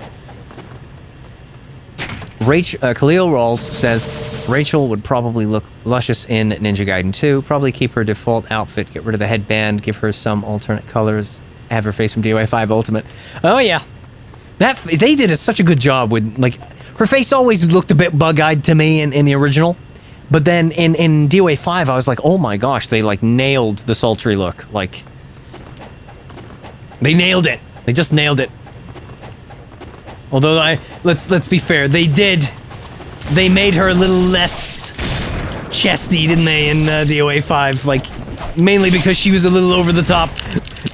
Khalil Rawls says, Rachel would probably look luscious in Ninja Gaiden 2, probably keep her default outfit, get rid of the headband, give her some alternate colors, have her face from DOA 5 Ultimate. Oh yeah, they did such a good job with, like, her face always looked a bit bug-eyed to me in the original, but then in DOA 5 I was like, oh my gosh, they like nailed the sultry look. Like, they nailed it. They just nailed it. Although let's be fair, they made her a little less chesty, didn't they, in DOA 5, like, mainly because she was a little over the top.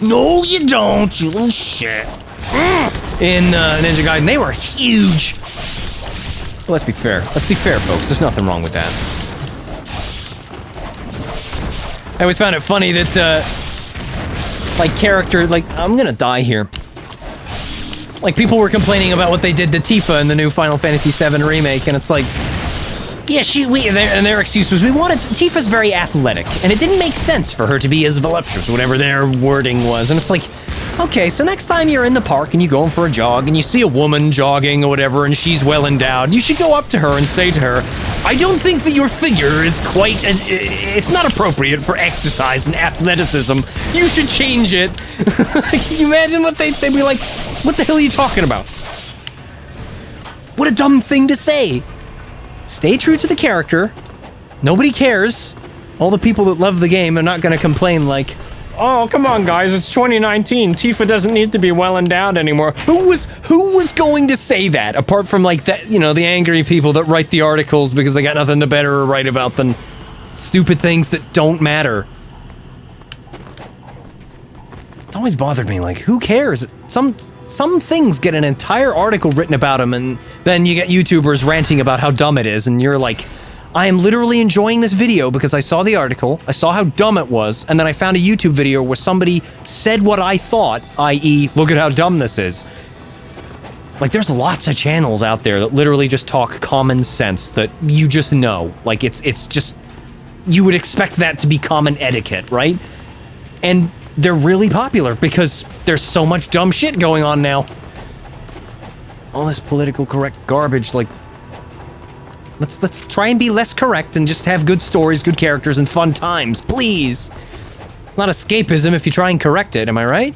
No, you don't, you little shit. In Ninja Gaiden, they were huge. Well, let's be fair. Let's be fair, folks. There's nothing wrong with that. I always found it funny that, like, I'm gonna die here. Like, people were complaining about what they did to Tifa in the new Final Fantasy VII Remake, and it's like, yeah, and their excuse was, Tifa's very athletic, and it didn't make sense for her to be as voluptuous, whatever their wording was, and it's like, okay, so next time you're in the park and you go for a jog and you see a woman jogging or whatever and she's well endowed, you should go up to her and say to her, I don't think that your figure is quite, it's not appropriate for exercise and athleticism. You should change it. Can you imagine what they'd be like, what the hell are you talking about? What a dumb thing to say. Stay true to the character. Nobody cares. All the people that love the game are not going to complain like, oh, come on, guys, it's 2019. Tifa doesn't need to be well endowed anymore. Who was going to say that, apart from, like, that, you know, the angry people that write the articles because they got nothing to better or write about than stupid things that don't matter? It's always bothered me, like, who cares? Some things get an entire article written about them, and then you get YouTubers ranting about how dumb it is, and you're like, I am literally enjoying this video because I saw the article, I saw how dumb it was, and then I found a YouTube video where somebody said what I thought, i.e., look at how dumb this is. Like, there's lots of channels out there that literally just talk common sense that you just know. Like, it's just, you would expect that to be common etiquette, right? And they're really popular because there's so much dumb shit going on now. All this political correct garbage, like, let's try and be less correct and just have good stories, good characters, and fun times, please. It's not escapism if you try and correct it, am I right?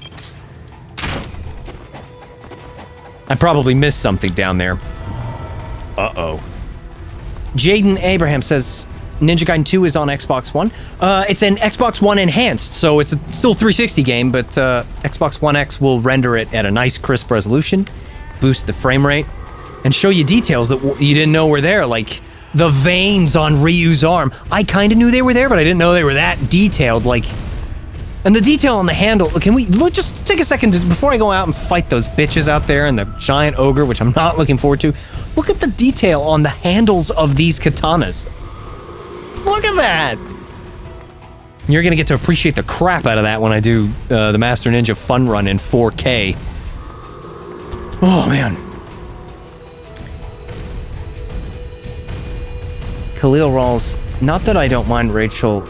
I probably missed something down there. Uh-oh. Jaden Abraham says, Ninja Gaiden 2 is on Xbox One. It's an Xbox One enhanced, so it's still a 360 game, but Xbox One X will render it at a nice crisp resolution, boost the frame rate, and show you details that you didn't know were there, like the veins on Ryu's arm. I kind of knew they were there, but I didn't know they were that detailed, like... And the detail on the handle, can we just take a second before I go out and fight those bitches out there and the giant ogre, which I'm not looking forward to. Look at the detail on the handles of these katanas. Look at that! You're gonna get to appreciate the crap out of that when I do the Master Ninja Fun Run in 4K. Oh, man. Khalil Rawls, not that I don't mind Rachel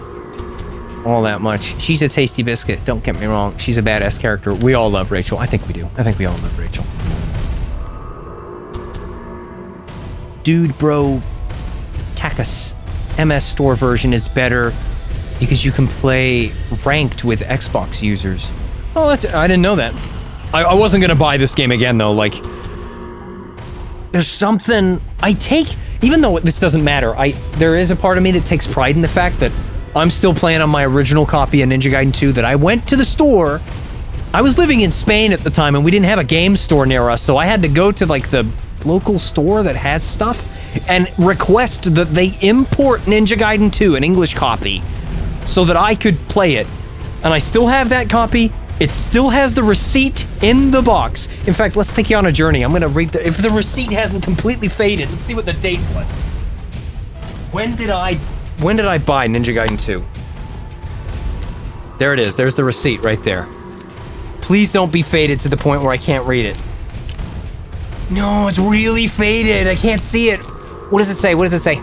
all that much. She's a tasty biscuit, don't get me wrong. She's a badass character. We all love Rachel. I think we do. I think we all love Rachel. Dude, bro, Takas MS Store version is better because you can play ranked with Xbox users. Oh, I didn't know that. I wasn't gonna buy this game again though, like, there's something even though this doesn't matter, there is a part of me that takes pride in the fact that I'm still playing on my original copy of Ninja Gaiden 2 that I went to the store. I was living in Spain at the time and we didn't have a game store near us, so I had to go to like the local store that has stuff and request that they import Ninja Gaiden 2, an English copy, so that I could play it. And I still have that copy. It still has the receipt in the box. In fact, let's take you on a journey. I'm gonna read if the receipt hasn't completely faded, let's see what the date was. When did I buy Ninja Gaiden 2? There it is. There's the receipt right there. Please don't be faded to the point where I can't read it. No, it's really faded. I can't see it. What does it say? What does it say?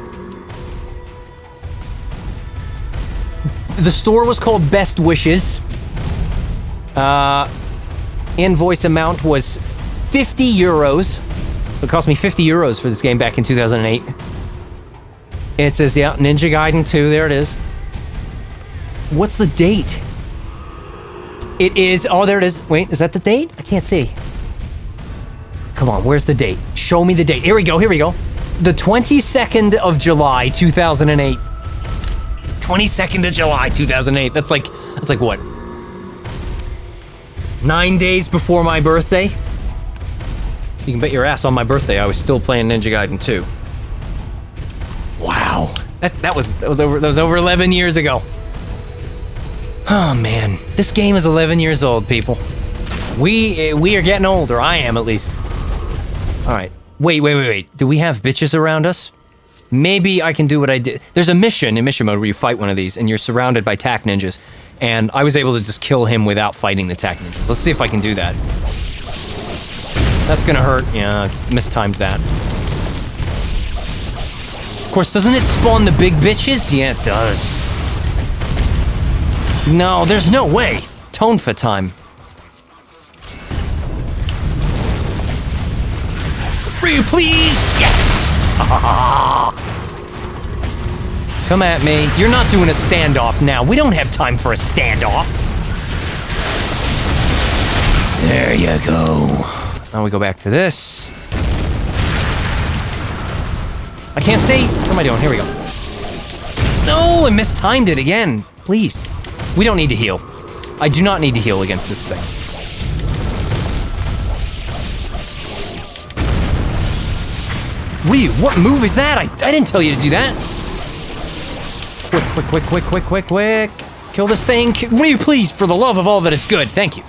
The store was called Best Wishes. Invoice amount was 50 euros. So it cost me 50 euros for this game back in 2008. And it says, yeah, Ninja Gaiden 2, there it is. What's the date? It is, oh, there it is. Wait, is that the date? I can't see. Come on, where's the date? Show me the date. Here we go, here we go. The 22nd of July, 2008. 22nd of July, 2008. That's like what? 9 days before my birthday? You can bet your ass on my birthday I was still playing Ninja Gaiden 2. Wow. That was over 11 years ago. Oh man, this game is 11 years old, people. We are getting older. I am, at least. All right. Wait. Do we have bitches around us? Maybe I can do what I did. There's a mission in mission mode where you fight one of these and you're surrounded by tac ninjas. And I was able to just kill him without fighting the tac ninjas. Let's see if I can do that. That's gonna hurt. Yeah, I mistimed that. Of course, doesn't it spawn the big bitches? Yeah, it does. No, there's no way. Tone for time. Ryu, please! Yes! Come at me. You're not doing a standoff now. We don't have time for a standoff. There you go. Now we go back to this. I can't see. What am I doing? Here we go. No, I mistimed it again. Please. We don't need to heal. I do not need to heal against this thing. Ryu, what move is that? I didn't tell you to do that. Quick. Kill this thing. Ryu, please, for the love of all that is good. Thank you.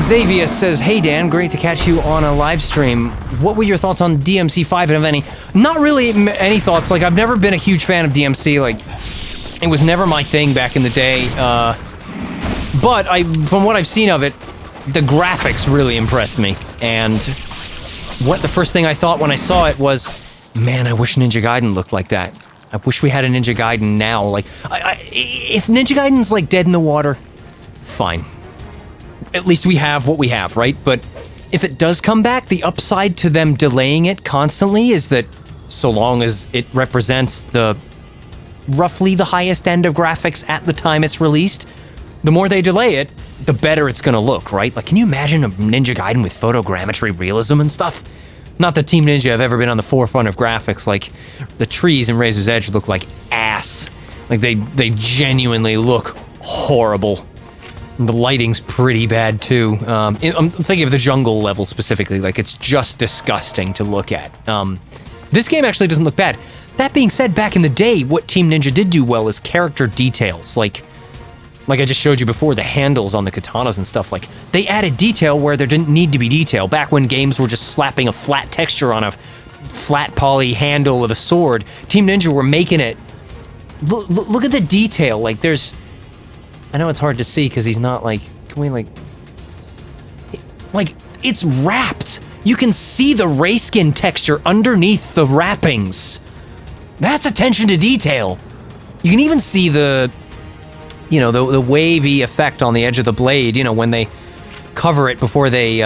Xavier says, hey Dan, great to catch you on a live stream. What were your thoughts on DMC5 and if any? Not really any thoughts. Like, I've never been a huge fan of DMC. Like, it was never my thing back in the day. But from what I've seen of it, the graphics really impressed me. And the first thing I thought when I saw it was, man, I wish Ninja Gaiden looked like that. I wish we had a Ninja Gaiden now. Like, if Ninja Gaiden's like dead in the water, fine. At least we have what we have, right? But if it does come back, the upside to them delaying it constantly is that so long as it represents roughly the highest end of graphics at the time it's released, the more they delay it, the better it's gonna look, right? Like, can you imagine a Ninja Gaiden with photogrammetry realism and stuff? Not that Team Ninja have ever been on the forefront of graphics. Like, the trees in Razor's Edge look like ass. Like, they genuinely look horrible. And the lighting's pretty bad, too. I'm thinking of the jungle level specifically. Like, it's just disgusting to look at. This game actually doesn't look bad. That being said, back in the day, what Team Ninja did do well is character details. Like I just showed you before, the handles on the katanas and stuff. Like, they added detail where there didn't need to be detail. Back when games were just slapping a flat texture on a flat poly handle of a sword, Team Ninja were making it... Look at the detail. Like, there's... I know it's hard to see because he's not like... Can we like... Like, it's wrapped. You can see the ray skin texture underneath the wrappings. That's attention to detail. You can even see the, you know, the wavy effect on the edge of the blade, you know, when they cover it before they,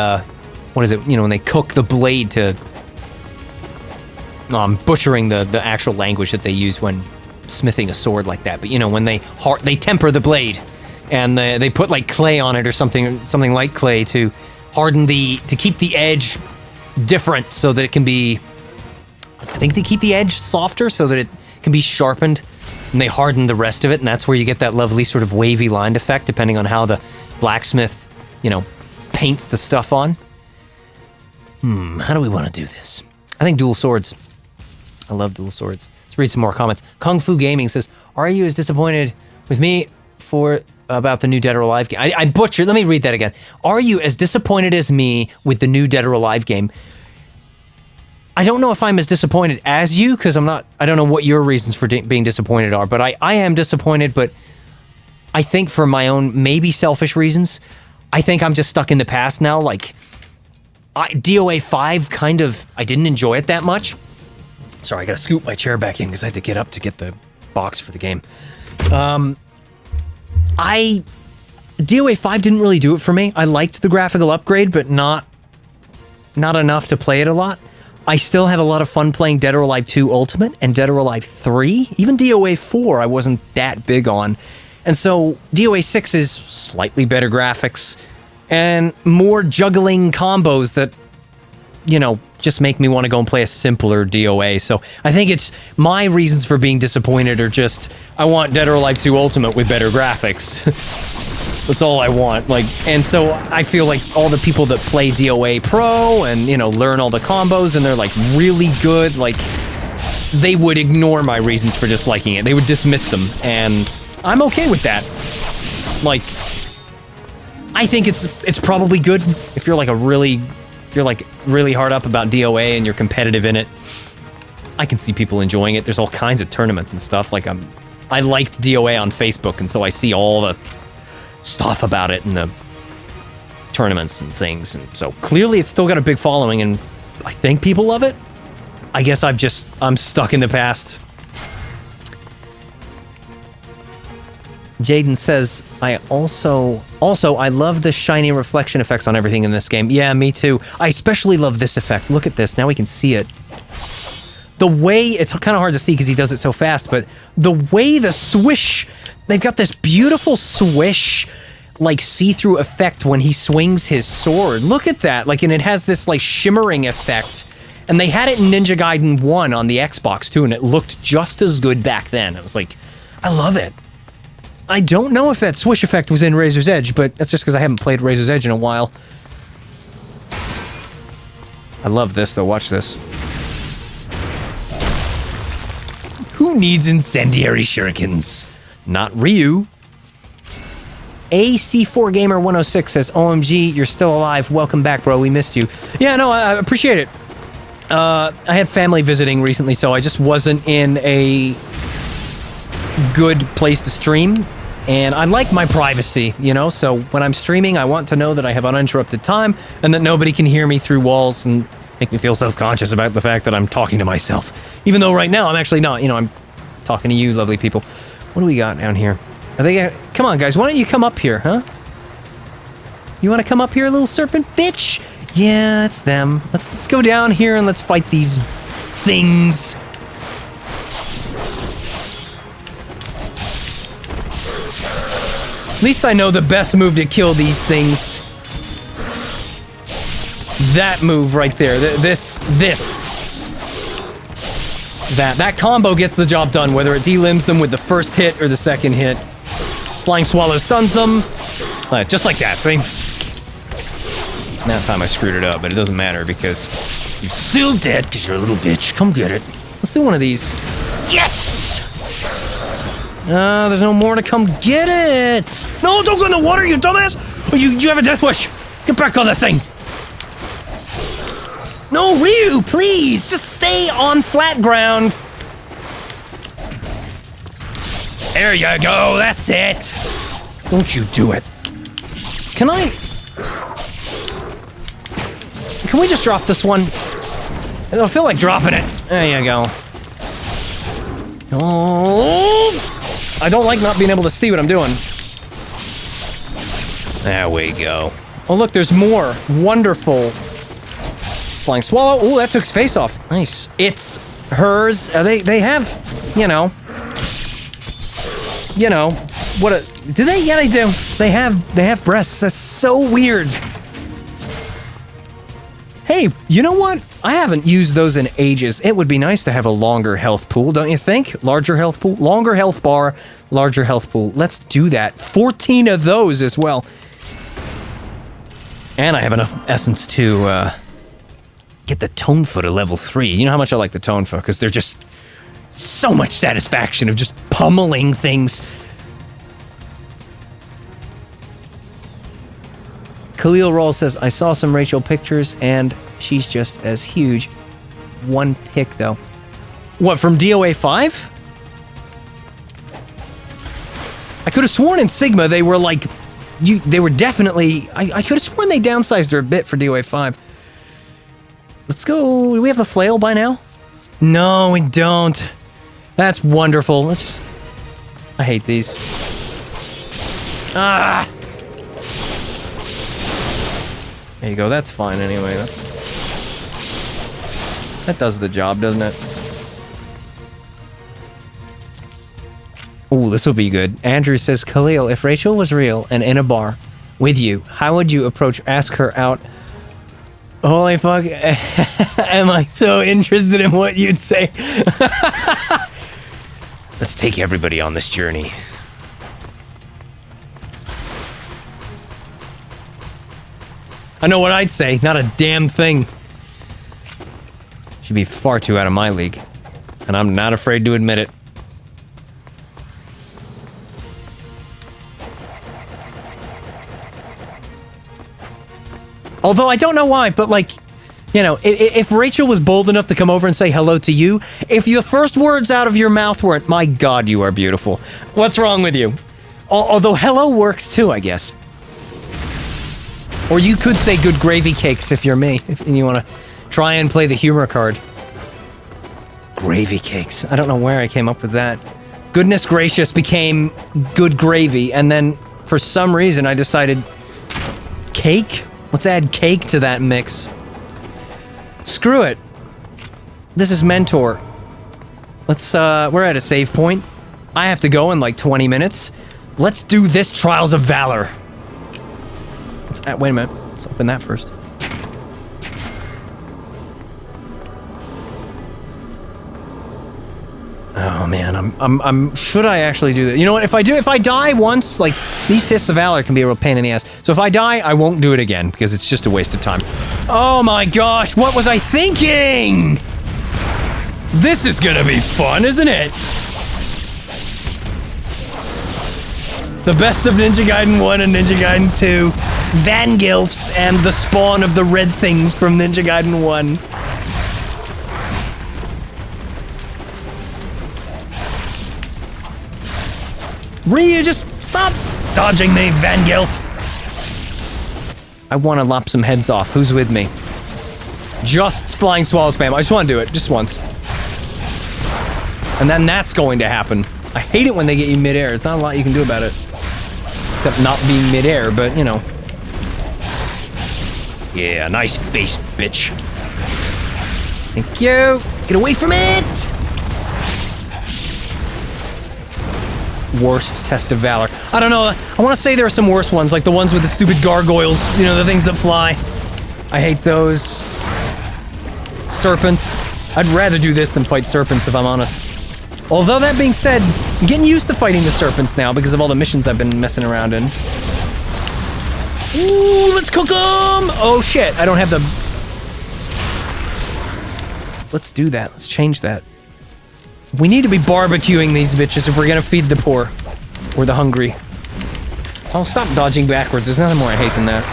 what is it, you know, when they cook the blade to, I'm butchering the actual language that they use when smithing a sword like that, but you know, when they temper the blade, and they put like clay on it or something like clay to harden to keep the edge different so that it can be, I think they keep the edge softer so that it can be sharpened, and they harden the rest of it, and that's where you get that lovely sort of wavy lined effect depending on how the blacksmith, you know, paints the stuff on. How do we want to do this? I think dual swords. I love dual swords. Let's read some more comments. Kung Fu Gaming says, are you as disappointed with me about the new Dead or Alive game? I butchered. Let me read that again. Are you as disappointed as me with the new Dead or Alive game? I don't know if I'm as disappointed as you, because I don't know what your reasons for being disappointed are, but I am disappointed, but I think for my own, maybe selfish reasons, I think I'm just stuck in the past now. Like, DOA 5 kind of, I didn't enjoy it that much. Sorry, I gotta scoot my chair back in because I had to get up to get the box for the game. DOA 5 didn't really do it for me. I liked the graphical upgrade, but not enough to play it a lot. I still have a lot of fun playing Dead or Alive 2 Ultimate and Dead or Alive 3. Even DOA 4 I wasn't that big on. And so DOA 6 is slightly better graphics and more juggling combos that, you know, just make me want to go and play a simpler DOA. So I think it's my reasons for being disappointed are just, I want Dead or Alive 2 Ultimate with better graphics. That's all I want. Like, and so I feel like all the people that play DOA Pro and, you know, learn all the combos and they're like really good, like they would ignore my reasons for disliking it. They would dismiss them, and I'm okay with that. Like, I think it's probably good if you're like really hard up about DOA and you're competitive in it. I can see people enjoying it. There's all kinds of tournaments and stuff. Like I liked DOA on Facebook, and so I see all the stuff about it in the tournaments and things, and so clearly it's still got a big following, and I think people love it. I guess I'm stuck in the past. Jaden says, I love the shiny reflection effects on everything in this game. Yeah, me too. I especially love this effect. Look at this. Now we can see it. The way, it's kind of hard to see because he does it so fast, but the way the swish, they've got this beautiful swish, like see-through effect when he swings his sword. Look at that. Like, and it has this like shimmering effect. And they had it in Ninja Gaiden 1 on the Xbox too, and it looked just as good back then. It was like, I love it. I don't know if that swish effect was in Razor's Edge, but that's just because I haven't played Razor's Edge in a while. I love this though, watch this. Who needs incendiary shurikens? Not Ryu. AC4 Gamer 106 says, OMG, you're still alive. Welcome back, bro. We missed you. Yeah, no, I appreciate it. I had family visiting recently, so I just wasn't in a good place to stream. And I like my privacy, you know? So when I'm streaming, I want to know that I have uninterrupted time and that nobody can hear me through walls and make me feel self-conscious about the fact that I'm talking to myself. Even though right now I'm actually not, you know, I'm talking to you lovely people. What do we got down here? Come on, guys, why don't you come up here, huh? You want to come up here, little serpent bitch? Yeah, it's them. Let's go down here and let's fight these things. At least I know the best move to kill these things. That move right there. That combo gets the job done, whether it delimbs them with the first hit or the second hit. Flying Swallow stuns them. Just like that, see? That time I screwed it up, but it doesn't matter because you're still dead because you're a little bitch. Come get it. Let's do one of these. Yes! There's no more to come get it! No, don't go in the water, you dumbass! Oh, you have a death wish! Get back on that thing! No, Ryu, please! Just stay on flat ground! There you go, that's it! Don't you do it. Can we just drop this one? I don't feel like dropping it. There you go. Oh! I don't like not being able to see what I'm doing. There we go. Oh, look, there's more. Wonderful. Flying Swallow. Oh, that took his face off. Nice. It's hers. They have, you know, what a, do they? Yeah, they do. They have breasts. That's so weird. Hey, you know what? I haven't used those in ages. It would be nice to have a longer health pool, don't you think? Larger health pool, longer health bar, larger health pool. Let's do that. 14 of those as well. And I have enough essence to get the Tone Foot to level 3. You know how much I like the Tone Foot, because they're just so much satisfaction of just pummeling things. Khalil Roll says, I saw some Rachel pictures, and she's just as huge. One pic, though. What, from DOA 5? I could have sworn in Sigma they were like... they were definitely... I could have sworn they downsized her a bit for DOA 5. Let's go... Do we have the flail by now? No, we don't. That's wonderful. Let's just... I hate these. Ah! There you go, that's fine anyway, that does the job, doesn't it? Ooh, this will be good. Andrew says, Khalil, if Rachel was real and in a bar with you, how would you ask her out? Holy fuck, am I so interested in what you'd say? Let's take everybody on this journey. I know what I'd say, not a damn thing. She'd be far too out of my league. And I'm not afraid to admit it. Although I don't know why, but like, you know, if Rachel was bold enough to come over and say hello to you, if the first words out of your mouth weren't, my God, you are beautiful. What's wrong with you? Although hello works too, I guess. Or you could say good gravy cakes if you're me, and you want to try and play the humor card. Gravy cakes. I don't know where I came up with that. Goodness gracious became good gravy, and then for some reason I decided cake? Let's add cake to that mix. Screw it. This is Mentor. Let's, we're at a save point. I have to go in like 20 minutes. Let's do this Trials of Valor. Wait a minute. Let's open that first. Oh man, I'm should I actually do that? You know what? If I die once, like, these tests of valor can be a real pain in the ass. So if I die, I won't do it again, because it's just a waste of time. Oh my gosh, what was I thinking? This is gonna be fun, isn't it? The best of Ninja Gaiden 1 and Ninja Gaiden 2. Vangilfs and the spawn of the red things from Ninja Gaiden 1. Ryu, just stop dodging me, Vangilf. I want to lop some heads off. Who's with me? Just flying swallow spam. I just want to do it, just once. And then that's going to happen. I hate it when they get you midair. There's not a lot you can do about it. Except not being midair, but, you know. Yeah, nice face, bitch. Thank you. Get away from it! Worst test of valor. I don't know. I want to say there are some worse ones, like the ones with the stupid gargoyles. You know, the things that fly. I hate those. Serpents. I'd rather do this than fight serpents, if I'm honest. Although, that being said, I'm getting used to fighting the serpents now because of all the missions I've been messing around in. Ooh, let's cook them! Oh shit, I don't have the... Let's do that. Let's change that. We need to be barbecuing these bitches if we're gonna feed the poor. Or the hungry. Oh, stop dodging backwards. There's nothing more I hate than that.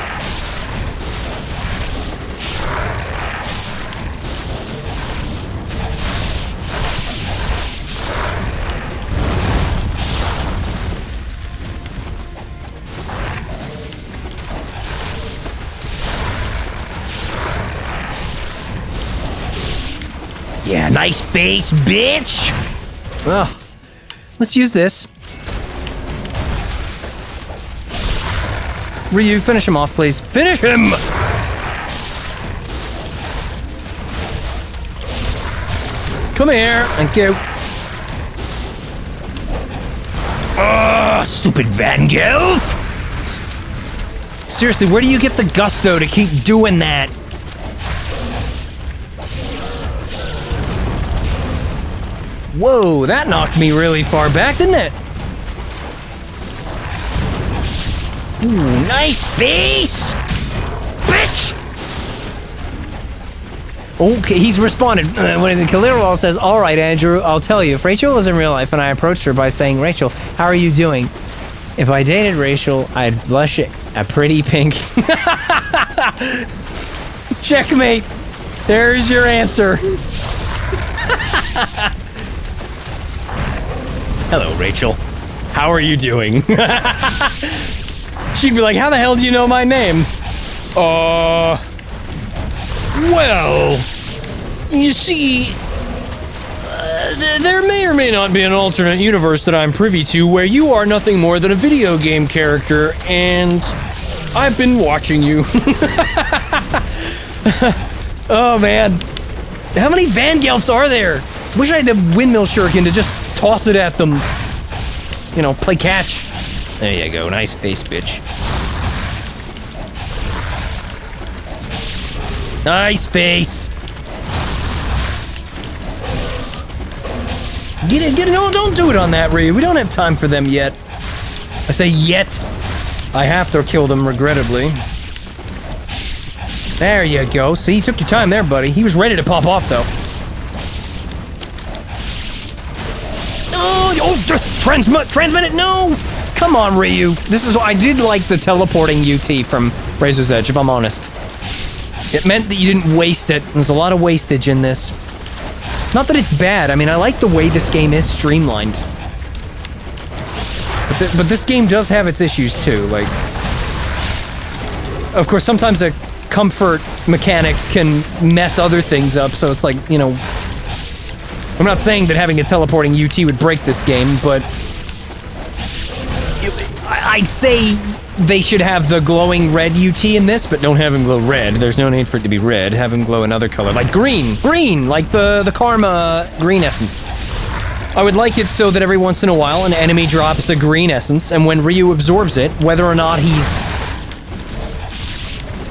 Yeah, nice face, bitch! Ugh. Let's use this. Ryu, finish him off, please. Finish him! Come here. Thank you. Stupid Vangelf! Seriously, where do you get the gusto to keep doing that? Whoa, that knocked me really far back, didn't it? Ooh, nice face! Bitch! Okay, he's responded. What is it? Kalirwal says, all right, Andrew, I'll tell you. If Rachel was in real life and I approached her by saying, Rachel, how are you doing? If I dated Rachel, I'd blush a pretty pink. Checkmate. There's your answer. Hello, Rachel. How are you doing? She'd be like, how the hell do you know my name? Well, you see, there may or may not be an alternate universe that I'm privy to where you are nothing more than a video game character, and I've been watching you. Oh, man. How many Vangelfs are there? Wish I had the windmill shuriken to just toss it at them. You know, play catch. There you go. Nice face, bitch. Nice face. Get it. No, don't do it on that, Ryu. We don't have time for them yet. I say yet. I have to kill them, regrettably. There you go. See, you took your time there, buddy. He was ready to pop off, though. Transmit it, no! Come on, Ryu. This is, I did like the teleporting UT from Razor's Edge, if I'm honest. It meant that you didn't waste it. There's a lot of wastage in this. Not that it's bad. I mean, I like the way this game is streamlined. But this game does have its issues, too. Like, of course, sometimes the comfort mechanics can mess other things up, so it's like, you know... I'm not saying that having a teleporting UT would break this game, but... I'd say they should have the glowing red UT in this, but don't have him glow red. There's no need for it to be red. Have him glow another color, like green. Green, like the Karma green essence. I would like it so that every once in a while an enemy drops a green essence, and when Ryu absorbs it, whether or not he's...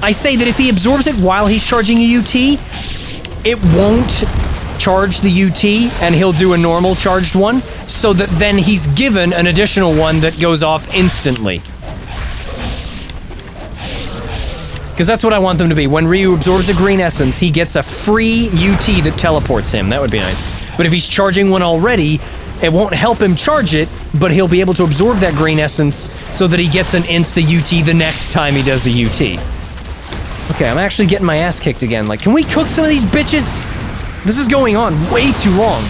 I say that if he absorbs it while he's charging a UT, it won't charge the UT, and he'll do a normal charged one, so that then he's given an additional one that goes off instantly. Because that's what I want them to be. When Ryu absorbs a green essence, he gets a free UT that teleports him. That would be nice. But if he's charging one already, it won't help him charge it, but he'll be able to absorb that green essence so that he gets an insta-UT the next time he does the UT. Okay, I'm actually getting my ass kicked again. Like, can we cook some of these bitches? This is going on way too long.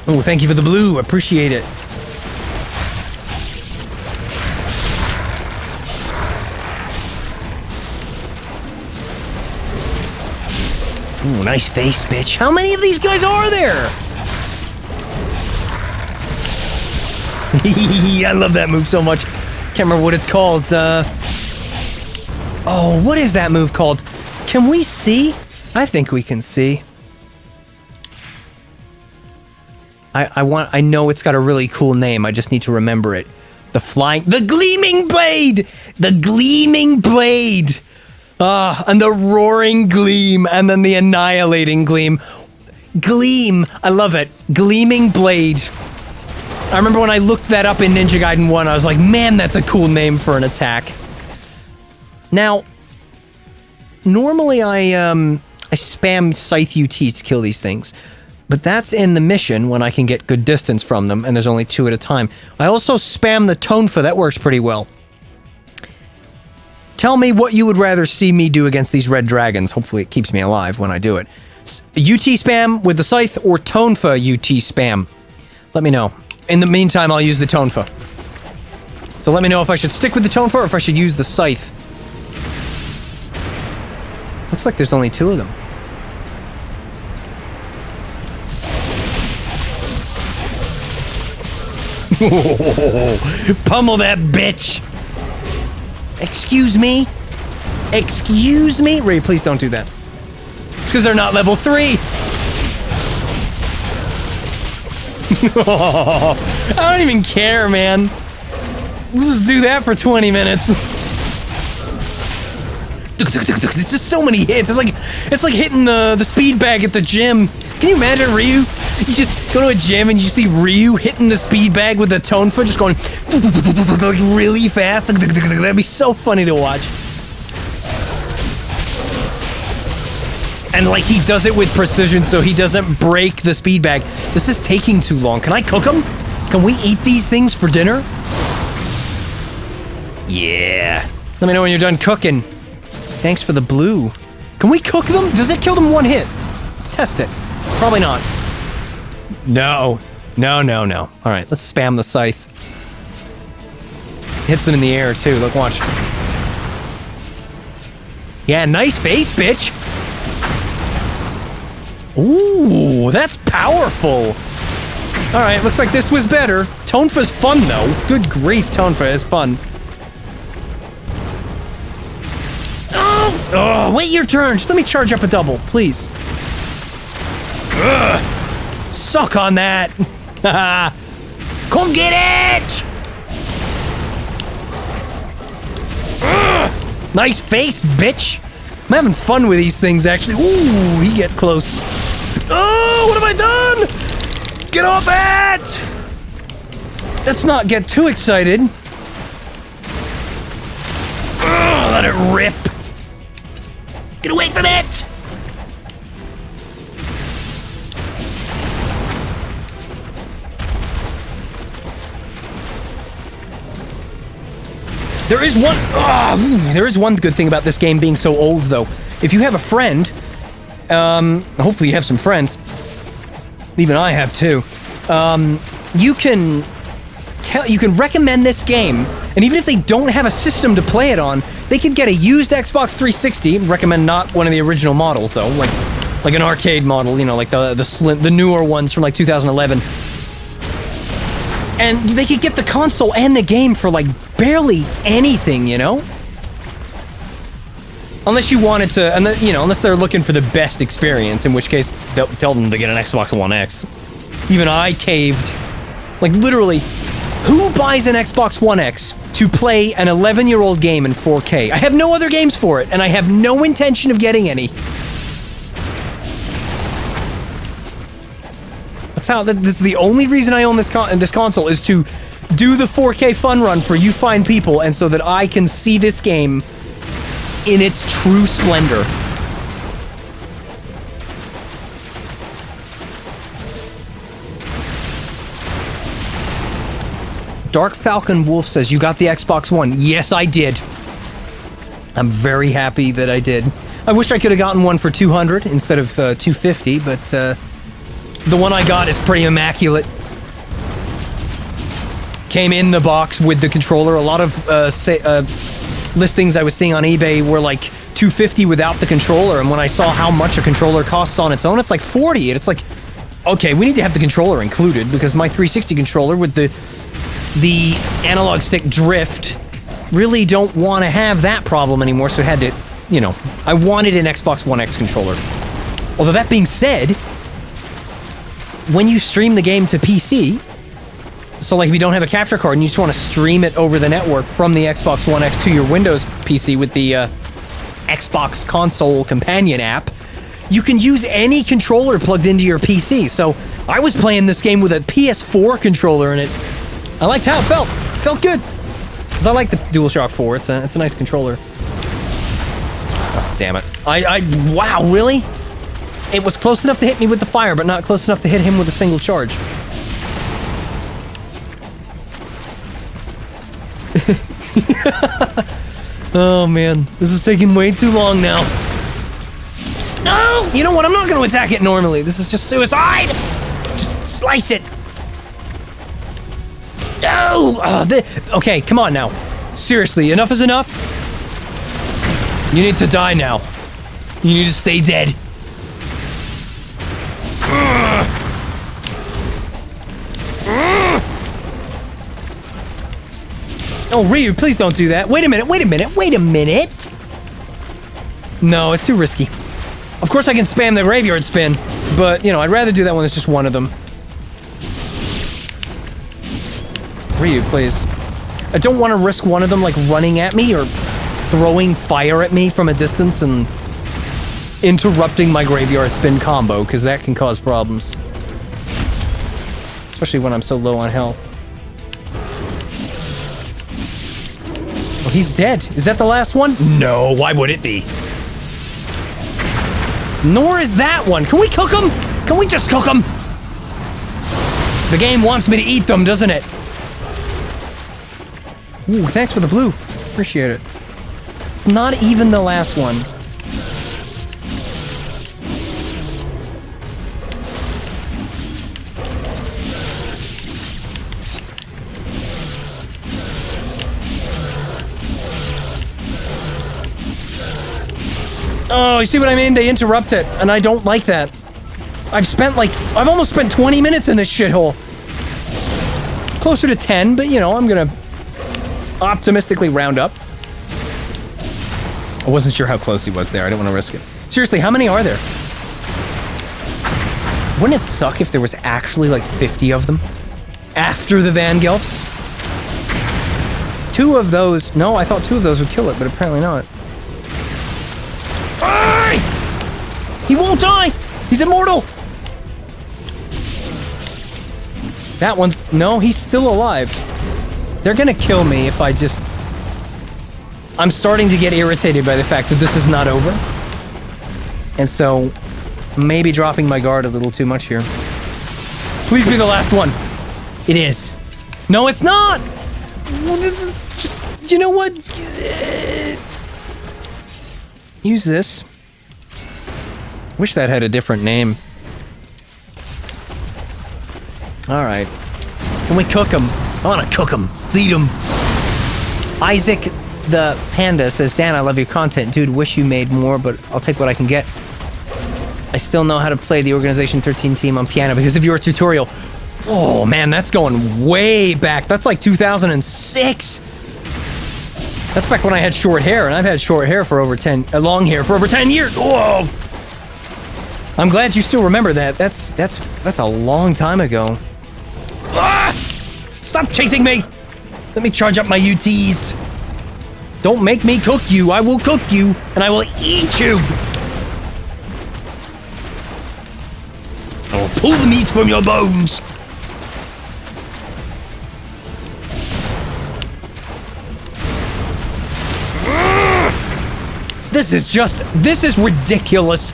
Oh, thank you for the blue. Appreciate it. Ooh, nice face, bitch. How many of these guys are there? I love that move so much. Can't remember what it's called. Oh, what is that move called? Can we see? I think we can see. I know it's got a really cool name. I just need to remember it. The Gleaming Blade! The Gleaming Blade! And the Roaring Gleam, and then the Annihilating Gleam. Gleam, I love it. Gleaming Blade. I remember when I looked that up in Ninja Gaiden 1, I was like, man, that's a cool name for an attack. Now, normally I spam Scythe UTs to kill these things, but that's in the mission when I can get good distance from them, and there's only 2 at a time. I also spam the Tonfa, that works pretty well. Tell me what you would rather see me do against these red dragons. Hopefully it keeps me alive when I do it. UT spam with the Scythe or Tonfa UT spam? Let me know. In the meantime, I'll use the Tonfa. So let me know if I should stick with the Tonfa or if I should use the Scythe. Looks like there's only 2 of them. Pummel that bitch. Excuse me? Excuse me? Ray, please don't do that. It's because they're not level 3. I don't even care, man. Let's just do that for 20 minutes. It's just so many hits. It's like hitting the speed bag at the gym. Can you imagine Ryu? You just go to a gym and you see Ryu hitting the speed bag with the tone foot, just going like really fast. That'd be so funny to watch. And like he does it with precision so he doesn't break the speed bag. This is taking too long. Can I cook them? Can we eat these things for dinner? Yeah. Let me know when you're done cooking. Thanks for the blue. Can we cook them? Does it kill them one hit? Let's test it. Probably not. No. No, no, no. All right, let's spam the scythe. Hits them in the air too. Look, watch. Yeah, nice face, bitch. Ooh, that's powerful. All right, looks like this was better. Tonfa's fun, though. Good grief, Tonfa is fun. Oh, wait your turn. Just let me charge up a double, please. Ugh. Suck on that. Come get it. Ugh. Nice face, bitch. I'm having fun with these things, actually. Ooh, he get close. Oh, what have I done? Get off it! Let's not get too excited. Ugh, let it rip. Get away from it! There is one good thing about this game being so old, though. If you have a friend, hopefully you have some friends. Even I have too. You can recommend this game, and even if they don't have a system to play it on, they could get a used Xbox 360. Recommend not one of the original models, though, like an arcade model, you know, like the newer ones from like 2011. And they could get the console and the game for like barely anything, you know? Unless you wanted to, and you know, unless they're looking for the best experience, in which case they'll tell them to get an Xbox One X. Even I caved. Like literally, who buys an Xbox One X to play an 11-year-old game in 4K? I have no other games for it, and I have no intention of getting any. That's the only reason I own this console, is to do the 4K fun run for you fine people, and so that I can see this game in its true splendor. Dark Falcon Wolf says, you got the Xbox One. Yes, I did. I'm very happy that I did. I wish I could have gotten one for $200 instead of $250, but the one I got is pretty immaculate. Came in the box with the controller. A lot of listings I was seeing on eBay were like $250 without the controller, and when I saw how much a controller costs on its own, it's like $40, and it's like, okay, we need to have the controller included, because my 360 controller with the analog stick drift really don't want to have that problem anymore, so I had to, you know, I wanted an Xbox One X controller. Although that being said, when you stream the game to PC, so like if you don't have a capture card and you just want to stream it over the network from the Xbox One X to your Windows PC with the Xbox Console Companion app, you can use any controller plugged into your PC. So I was playing this game with a PS4 controller, and I liked how it felt. It felt good. Because I like the DualShock 4. It's a nice controller. Oh, damn it. Wow, really? It was close enough to hit me with the fire, but not close enough to hit him with a single charge. Oh man, this is taking way too long now. No! You know what? I'm not going to attack it normally. This is just suicide! Just slice it. No! Okay, come on now. Seriously, enough is enough. You need to die now. You need to stay dead. Oh, Ryu, please don't do that. Wait a minute, wait a minute, wait a minute. No, it's too risky. Of course I can spam the graveyard spin, but, you know, I'd rather do that when it's just one of them. Ryu, please. I don't want to risk one of them, like, running at me or throwing fire at me from a distance and interrupting my graveyard spin combo, because that can cause problems. Especially when I'm so low on health. Oh, he's dead. Is that the last one? No, why would it be? Nor is that one. Can we cook them? Can we just cook them? The game wants me to eat them, doesn't it? Ooh, thanks for the blue. Appreciate it. It's not even the last one. Oh, you see what I mean? They interrupt it, and I don't like that. I've almost spent 20 minutes in this shithole. Closer to 10, but you know, I'm gonna optimistically round up. I wasn't sure how close he was there. I don't want to risk it. Seriously, how many are there? Wouldn't it suck if there was actually like 50 of them? After the Vangelfs? 2 of those... No, I thought 2 of those would kill it, but apparently not. He won't die! He's immortal! That one's... No, he's still alive. They're gonna kill me if I just... I'm starting to get irritated by the fact that this is not over. And so, maybe dropping my guard a little too much here. Please be the last one. It is. No, it's not! Well, this is just... You know what? Use this. Wish that had a different name. Alright. Can we cook them? I wanna cook them. Eat them. Isaac the Panda says, Dan, I love your content. Dude, wish you made more, but I'll take what I can get. I still know how to play the Organization 13 team on piano because of your tutorial. Oh man, that's going way back. That's like 2006. That's back when I had short hair, and I've had short hair for over 10... long hair for over 10 years. Whoa! I'm glad you still remember that. That's a long time ago. Ah! Stop chasing me! Let me charge up my UTs. Don't make me cook you. I will cook you, and I will eat you. I will pull the meat from your bones. This is ridiculous.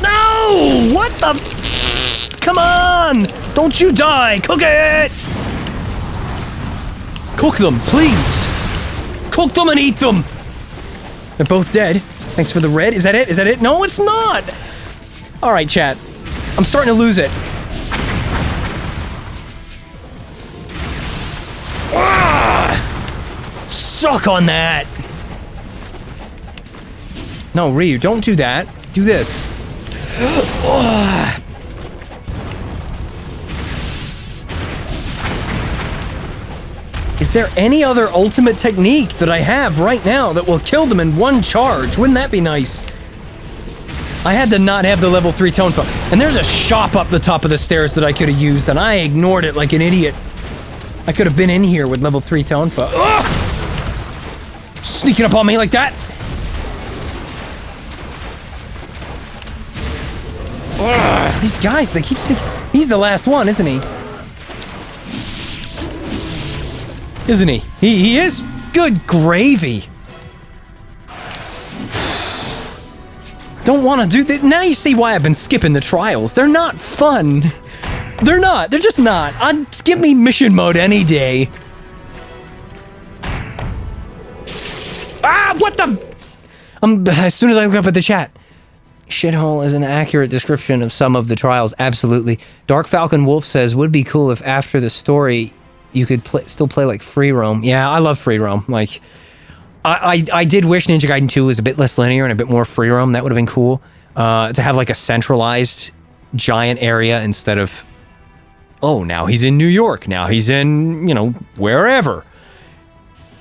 No! What the? Come on! Don't you die! Cook it! Cook them, please! Cook them and eat them! They're both dead. Thanks for the red. Is that it? Is that it? No, it's not! Alright, chat. I'm starting to lose it. Suck on that! No, Ryu, don't do that. Do this. Is there any other ultimate technique that I have right now that will kill them in one charge? Wouldn't that be nice? I had to not have the level 3 tone foe. And there's a shop up the top of the stairs that I could have used, and I ignored it like an idiot. I could have been in here with level 3 tone foe. Ugh! Sneaking up on me like that? Ugh, these guys, they keep sneaking. He's the last one, isn't he? Isn't he? He is? Good gravy. Don't want to do that. Now you see why I've been skipping the trials. They're not fun. They're not. They're just not. Give me mission mode any day. Ah, what the? As soon as I look up at the chat. Shithole is an accurate description of some of the trials. Absolutely. Dark Falcon Wolf says, would be cool if after the story you could still play like free roam. Yeah, I love free roam. Like, I did wish Ninja Gaiden 2 was a bit less linear and a bit more free roam. That would have been cool. To have like a centralized giant area instead of Oh, now he's in New York. Now he's in, you know, wherever.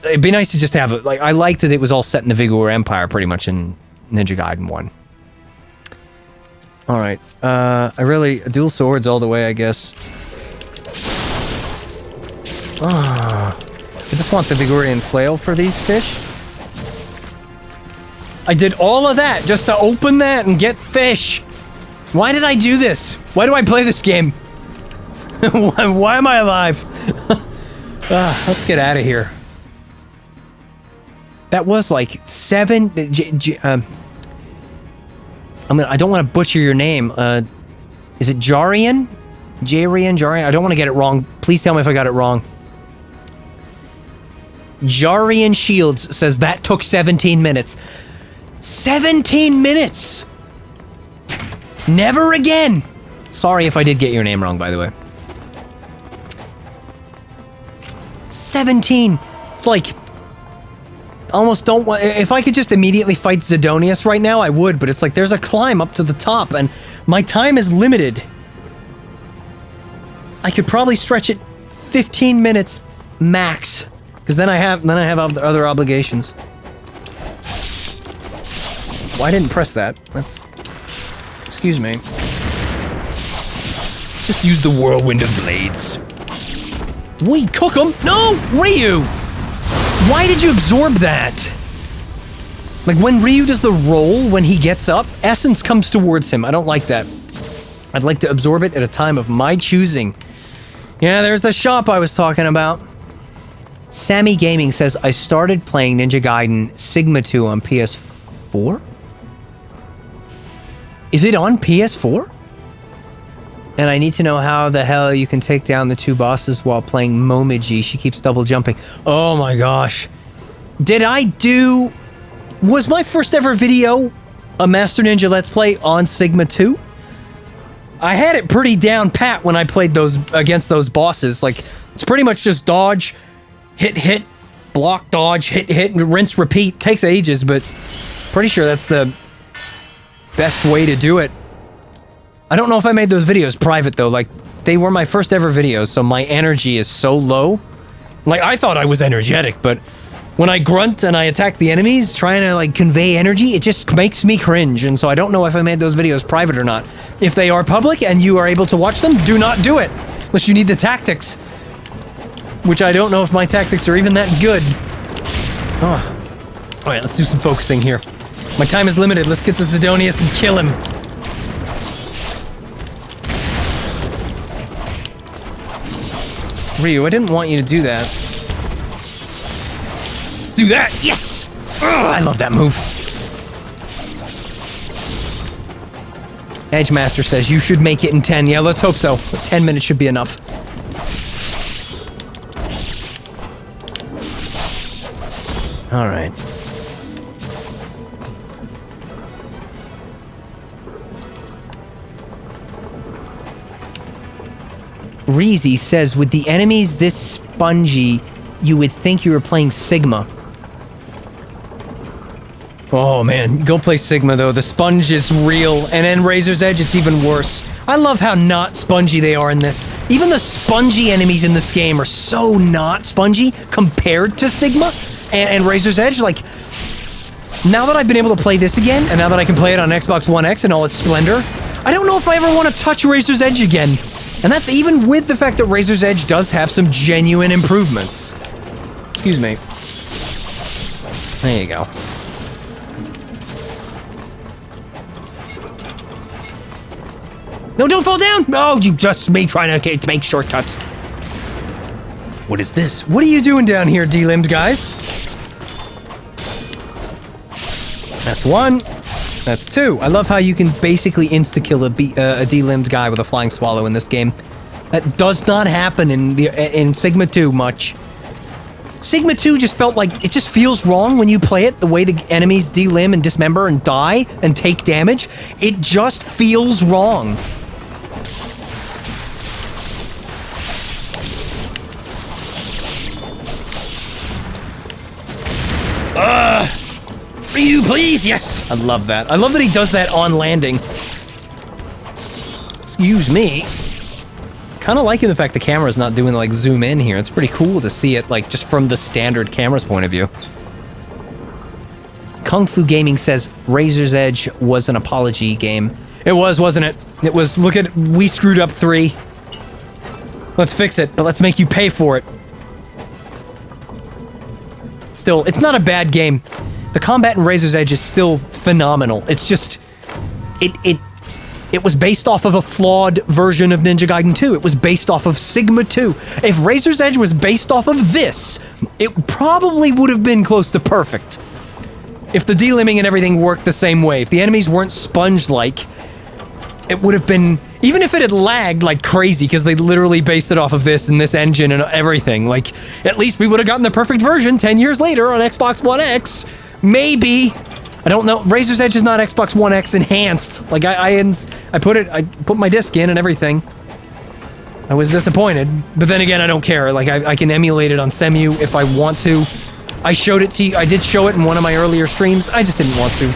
It'd be nice to just have it. Like, I liked that it was all set in the Vigor Empire pretty much in Ninja Gaiden 1. Alright. Dual swords all the way, I guess. I just want the Vigorian flail for these fish. I did all of that just to open that and get fish. Why did I do this? Why do I play this game? Why am I alive? Let's get out of here. That was like 7... I don't want to butcher your name. Is it Jarian? Jarian? I don't want to get it wrong. Please tell me if I got it wrong. Jarian Shields says that took 17 minutes. 17 minutes! Never again! Sorry if I did get your name wrong, by the way. 17! It's like... Almost don't want... If I could just immediately fight Sidonius right now, I would, but it's like there's a climb up to the top, and my time is limited. I could probably stretch it 15 minutes max, because then I have other obligations. Well, I didn't press that. That's... Excuse me. Just use the whirlwind of blades. We cook 'em! No! Ryu! Why did you absorb that? Like, when Ryu does the roll when he gets up, essence comes towards him. I don't like that. I'd like to absorb it at a time of my choosing. Yeah, there's the shop I was talking about. Sammy Gaming says, I started playing Ninja Gaiden Sigma 2 on PS4? Is it on PS4? And I need to know how the hell you can take down the 2 bosses while playing Momiji. She keeps double jumping. Oh my gosh. Did I do... Was my first ever video a Master Ninja Let's Play on Sigma 2? I had it pretty down pat when I played those against those bosses. Like, it's pretty much just dodge, hit, block, dodge, hit, rinse, repeat. Takes ages, but pretty sure that's the best way to do it. I don't know if I made those videos private, though. Like, they were my first ever videos, so my energy is so low. Like, I thought I was energetic, but when I grunt and I attack the enemies, trying to, like, convey energy, it just makes me cringe, and so I don't know if I made those videos private or not. If they are public and you are able to watch them, do not do it, unless you need the tactics. Which I don't know if my tactics are even that good. Oh. Alright, let's do some focusing here. My time is limited. Let's get the Sidonius and kill him. Ryu, I didn't want you to do that. Let's do that! Yes! Ugh, I love that move. Edgemaster says you should make it in 10. Yeah, let's hope so. 10 minutes should be enough. Alright. Reezy says, with the enemies this spongy, you would think you were playing Sigma. Oh man, go play Sigma though. The sponge is real, and in Razor's Edge it's even worse. I love how not spongy they are in this. Even the spongy enemies in this game are so not spongy compared to Sigma and Razor's Edge. Like, now that I've been able to play this again, and now that I can play it on Xbox One X in all its splendor, I don't know if I ever want to touch Razor's Edge again. And that's even with the fact that Razor's Edge does have some genuine improvements. Excuse me. There you go. No, don't fall down! No, you just me trying to make shortcuts. What is this? What are you doing down here, D-limbed guys? That's 1. That's 2. I love how you can basically insta-kill a D-limbed guy with a flying swallow in this game. That does not happen in Sigma 2 much. Sigma 2 just felt like, it just feels wrong when you play it, the way the enemies delimb and dismember and die and take damage. It just feels wrong. Ryu, please! Yes! I love that. I love that he does that on landing. Excuse me. Kind of liking the fact the camera's not doing like zoom in here. It's pretty cool to see it like just from the standard camera's point of view. Kung Fu Gaming says Razor's Edge was an apology game. It was, wasn't it? It was, look at, we screwed up 3. Let's fix it, but let's make you pay for it. Still, it's not a bad game. The combat in Razor's Edge is still phenomenal. It's just, it was based off of a flawed version of Ninja Gaiden 2. It was based off of Sigma 2. If Razor's Edge was based off of this, it probably would have been close to perfect. If the delimbing and everything worked the same way, if the enemies weren't sponge-like, it would have been... Even if it had lagged like crazy, because they literally based it off of this and this engine and everything, like, at least we would have gotten the perfect version 10 years later on Xbox One X. Maybe. I don't know. Razor's Edge is not Xbox One X enhanced. Like, I put my disc in and everything. I was disappointed. But then again, I don't care. Like, I can emulate it on Cemu if I want to. I showed it to you. I did show it in one of my earlier streams. I just didn't want to.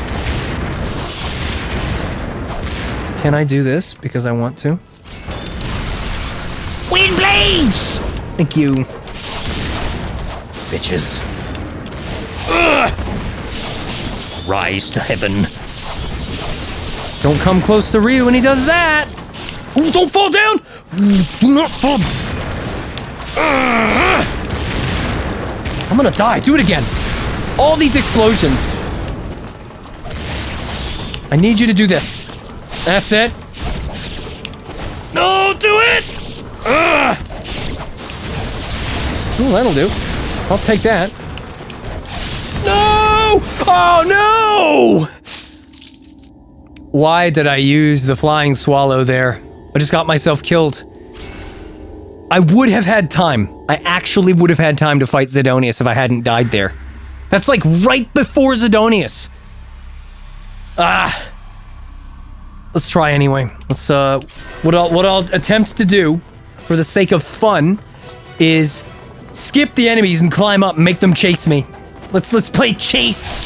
Can I do this because I want to? Wind blades! Thank you. Bitches. Ugh! Rise to heaven. Don't come close to Ryu when he does that! Ooh, don't fall down! Do not fall! I'm gonna die. Do it again. All these explosions. I need you to do this. That's it. No, do it! Ooh, that'll do. I'll take that. No! Oh, no! Why did I use the flying swallow there? I just got myself killed. I would have had time. I actually would have had time to fight Sidonius if I hadn't died there. That's like right before Sidonius. Ah. Let's try anyway. Let's, what I'll attempt to do, for the sake of fun, is skip the enemies and climb up and make them chase me. Let's play chase!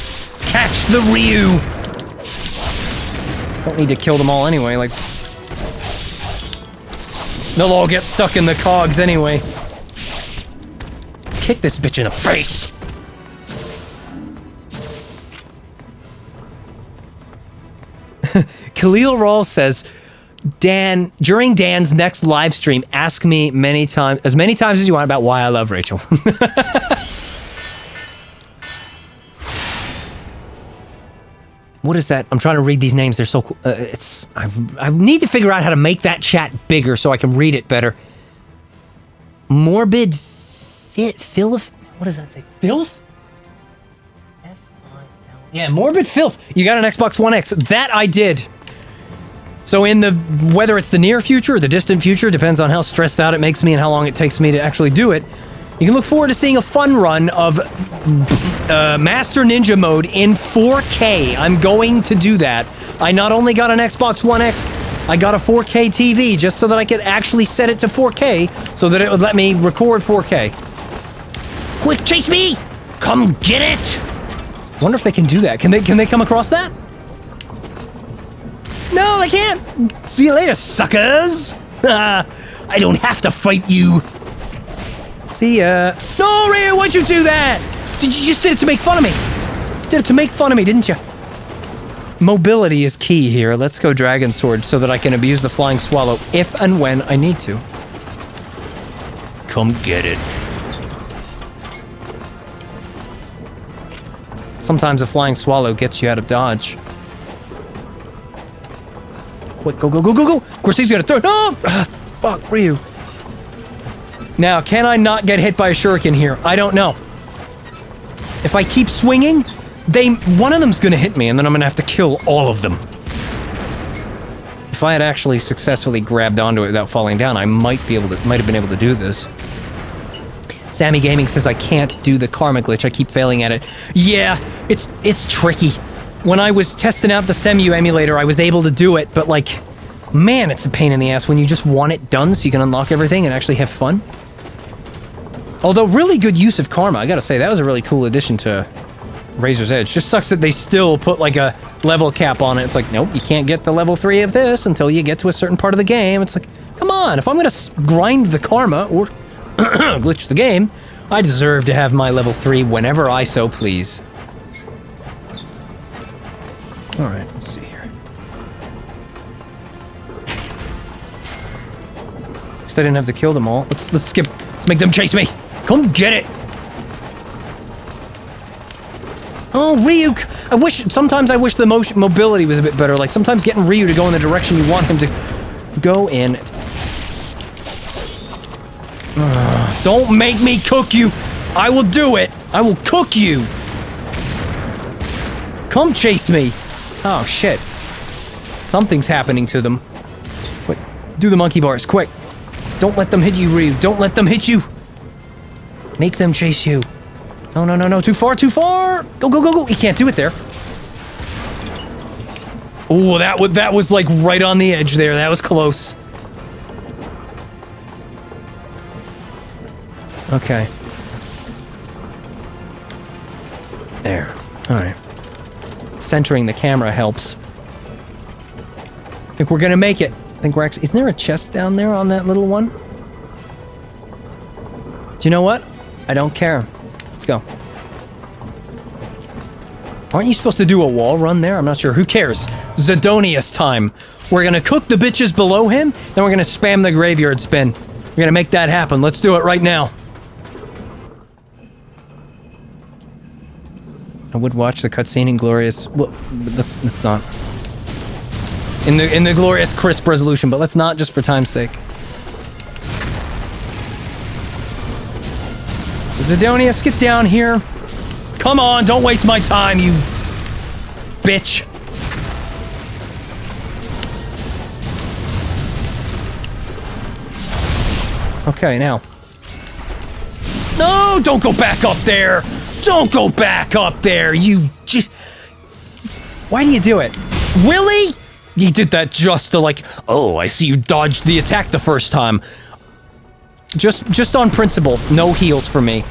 Catch the Ryu! Don't need to kill them all anyway, like... They'll all get stuck in the cogs anyway. Kick this bitch in the face! Khalil Rawl says, Dan, during Dan's next live stream, ask me as many times as you want about why I love Rachel. What is that? I'm trying to read these names. They're so cool. I need to figure out how to make that chat bigger so I can read it better. Morbid Filth? What does that say? Filth? F-I-L. Yeah, Morbid Filth. You got an Xbox One X. That I did. So in the, whether it's the near future or the distant future, depends on how stressed out it makes me and how long it takes me to actually do it, you can look forward to seeing a fun run of Master Ninja mode in 4K. I'm going to do that. I not only got an Xbox One X, I got a 4K TV just so that I could actually set it to 4K so that it would let me record 4K. Quick, chase me! Come get it! Wonder if they can do that. Can they come across that? No, I can't! See you later, suckers! I don't have to fight you! See ya. No, Ryu, why'd you do that? You just did it to make fun of me. Did it to make fun of me, didn't you? Mobility is key here. Let's go Dragon Sword so that I can abuse the Flying Swallow if and when I need to. Come get it. Sometimes a Flying Swallow gets you out of dodge. Quick, go, go, go, go, go! Of course he's gonna throw it. No! Fuck, Ryu. Now, can I not get hit by a shuriken here? I don't know. If I keep swinging, one of them's gonna hit me, and then I'm gonna have to kill all of them. If I had actually successfully grabbed onto it without falling down, I might have been able to do this. Sammy Gaming says I can't do the karma glitch. I keep failing at it. Yeah, it's tricky. When I was testing out the Cemu emulator, I was able to do it, but like, man, it's a pain in the ass when you just want it done so you can unlock everything and actually have fun. Although, really good use of karma, I gotta say, that was a really cool addition to Razor's Edge. Just sucks that they still put like a level cap on it. It's like, nope, you can't get the level 3 of this until you get to a certain part of the game. It's like, Come on, if I'm gonna grind the karma or glitch the game, I deserve to have my level 3 whenever I so please. Alright, let's see here. At least I didn't have to kill them all. Let's skip. Let's make them chase me. Come get it. Oh, Ryu! Sometimes I wish the mobility was a bit better. Like, sometimes getting Ryu to go in the direction you want him to go in. Don't make me cook you! I will do it! I will cook you! Come chase me! Oh, shit. Something's happening to them. Wait, do the monkey bars, quick! Don't let them hit you, Ryu! Don't let them hit you! Make them chase you. No, no, no, no, too far, too far! Go, go, go, go! He can't do it there. Oh, that was like right on the edge there. That was close. Okay. There. Alright. Centering the camera helps. I think we're gonna make it. I think we're actually... Isn't there a chest down there on that little one? Do you know what? I don't care. Let's go. Aren't you supposed to do a wall run there? I'm not sure. Who cares? Sidonius time. We're gonna cook the bitches below him, then we're gonna spam the graveyard spin. We're gonna make that happen. Let's do it right now. I would watch the cutscene in glorious... Well, let's not. In the glorious crisp resolution, but let's not just for time's sake. Sidonius, get down here. Come on, don't waste my time, you bitch. Okay, now. No, don't go back up there. Don't go back up there, you Why do you do it? Really? You did that just to like, oh, I see you dodged the attack the first time. Just on principle, no heals for me.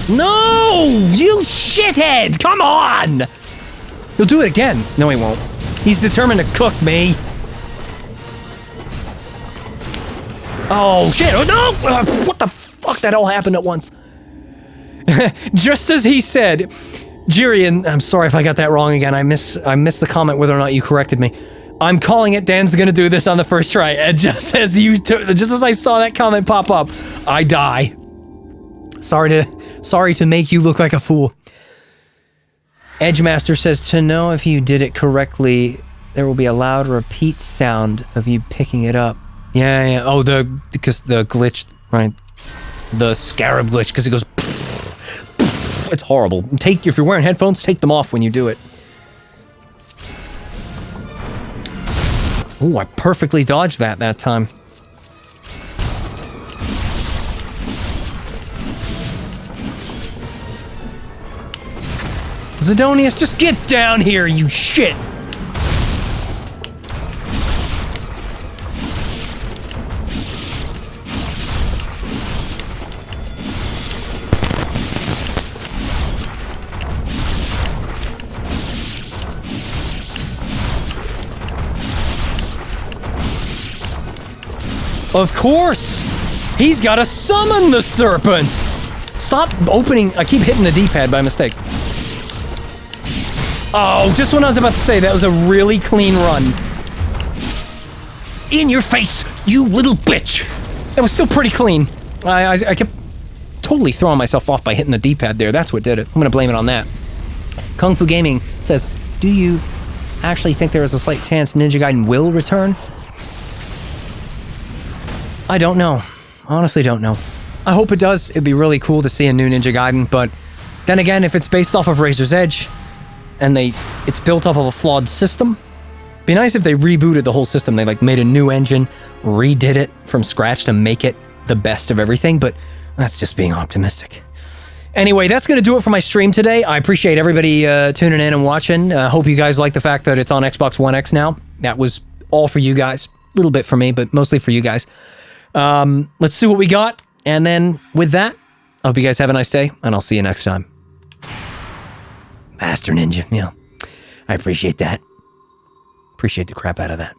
No! You shithead! Come on! He'll do it again. No, he won't. He's determined to cook me. Oh, shit! Oh, no! What the fuck? That all happened at once. Just as he said, Jirian, I'm sorry if I got that wrong again. I missed the comment whether or not you corrected me. I'm calling it. Dan's gonna do this on the first try. And just as I saw that comment pop up, I die. Sorry to make you look like a fool. Edgemaster says to know if you did it correctly, there will be a loud repeat sound of you picking it up. Yeah. Oh, because the glitch, right? The scarab glitch, because it goes. Pff, pff, it's horrible. If you're wearing headphones, take them off when you do it. Ooh, I perfectly dodged that time. Sidonius, just get down here, you shit! Of course! He's gotta summon the serpents! Stop opening... I keep hitting the D-pad by mistake. Oh, just when I was about to say, that was a really clean run. In your face, you little bitch! That was still pretty clean. I kept totally throwing myself off by hitting the D-pad there. That's what did it. I'm gonna blame it on that. Kung Fu Gaming says, do you actually think there is a slight chance Ninja Gaiden will return? I don't know. Honestly don't know. I hope it does. It'd be really cool to see a new Ninja Gaiden, but then again, if it's based off of Razor's Edge, and it's built off of a flawed system, be nice if they rebooted the whole system. They like made a new engine, redid it from scratch to make it the best of everything, but that's just being optimistic. Anyway, that's going to do it for my stream today. I appreciate everybody tuning in and watching. Hope you guys like the fact that it's on Xbox One X now. That was all for you guys. A little bit for me, but mostly for you guys. Let's see what we got. And then with that, I hope you guys have a nice day, and I'll see you next time. Master Ninja, yeah. I appreciate that. Appreciate the crap out of that.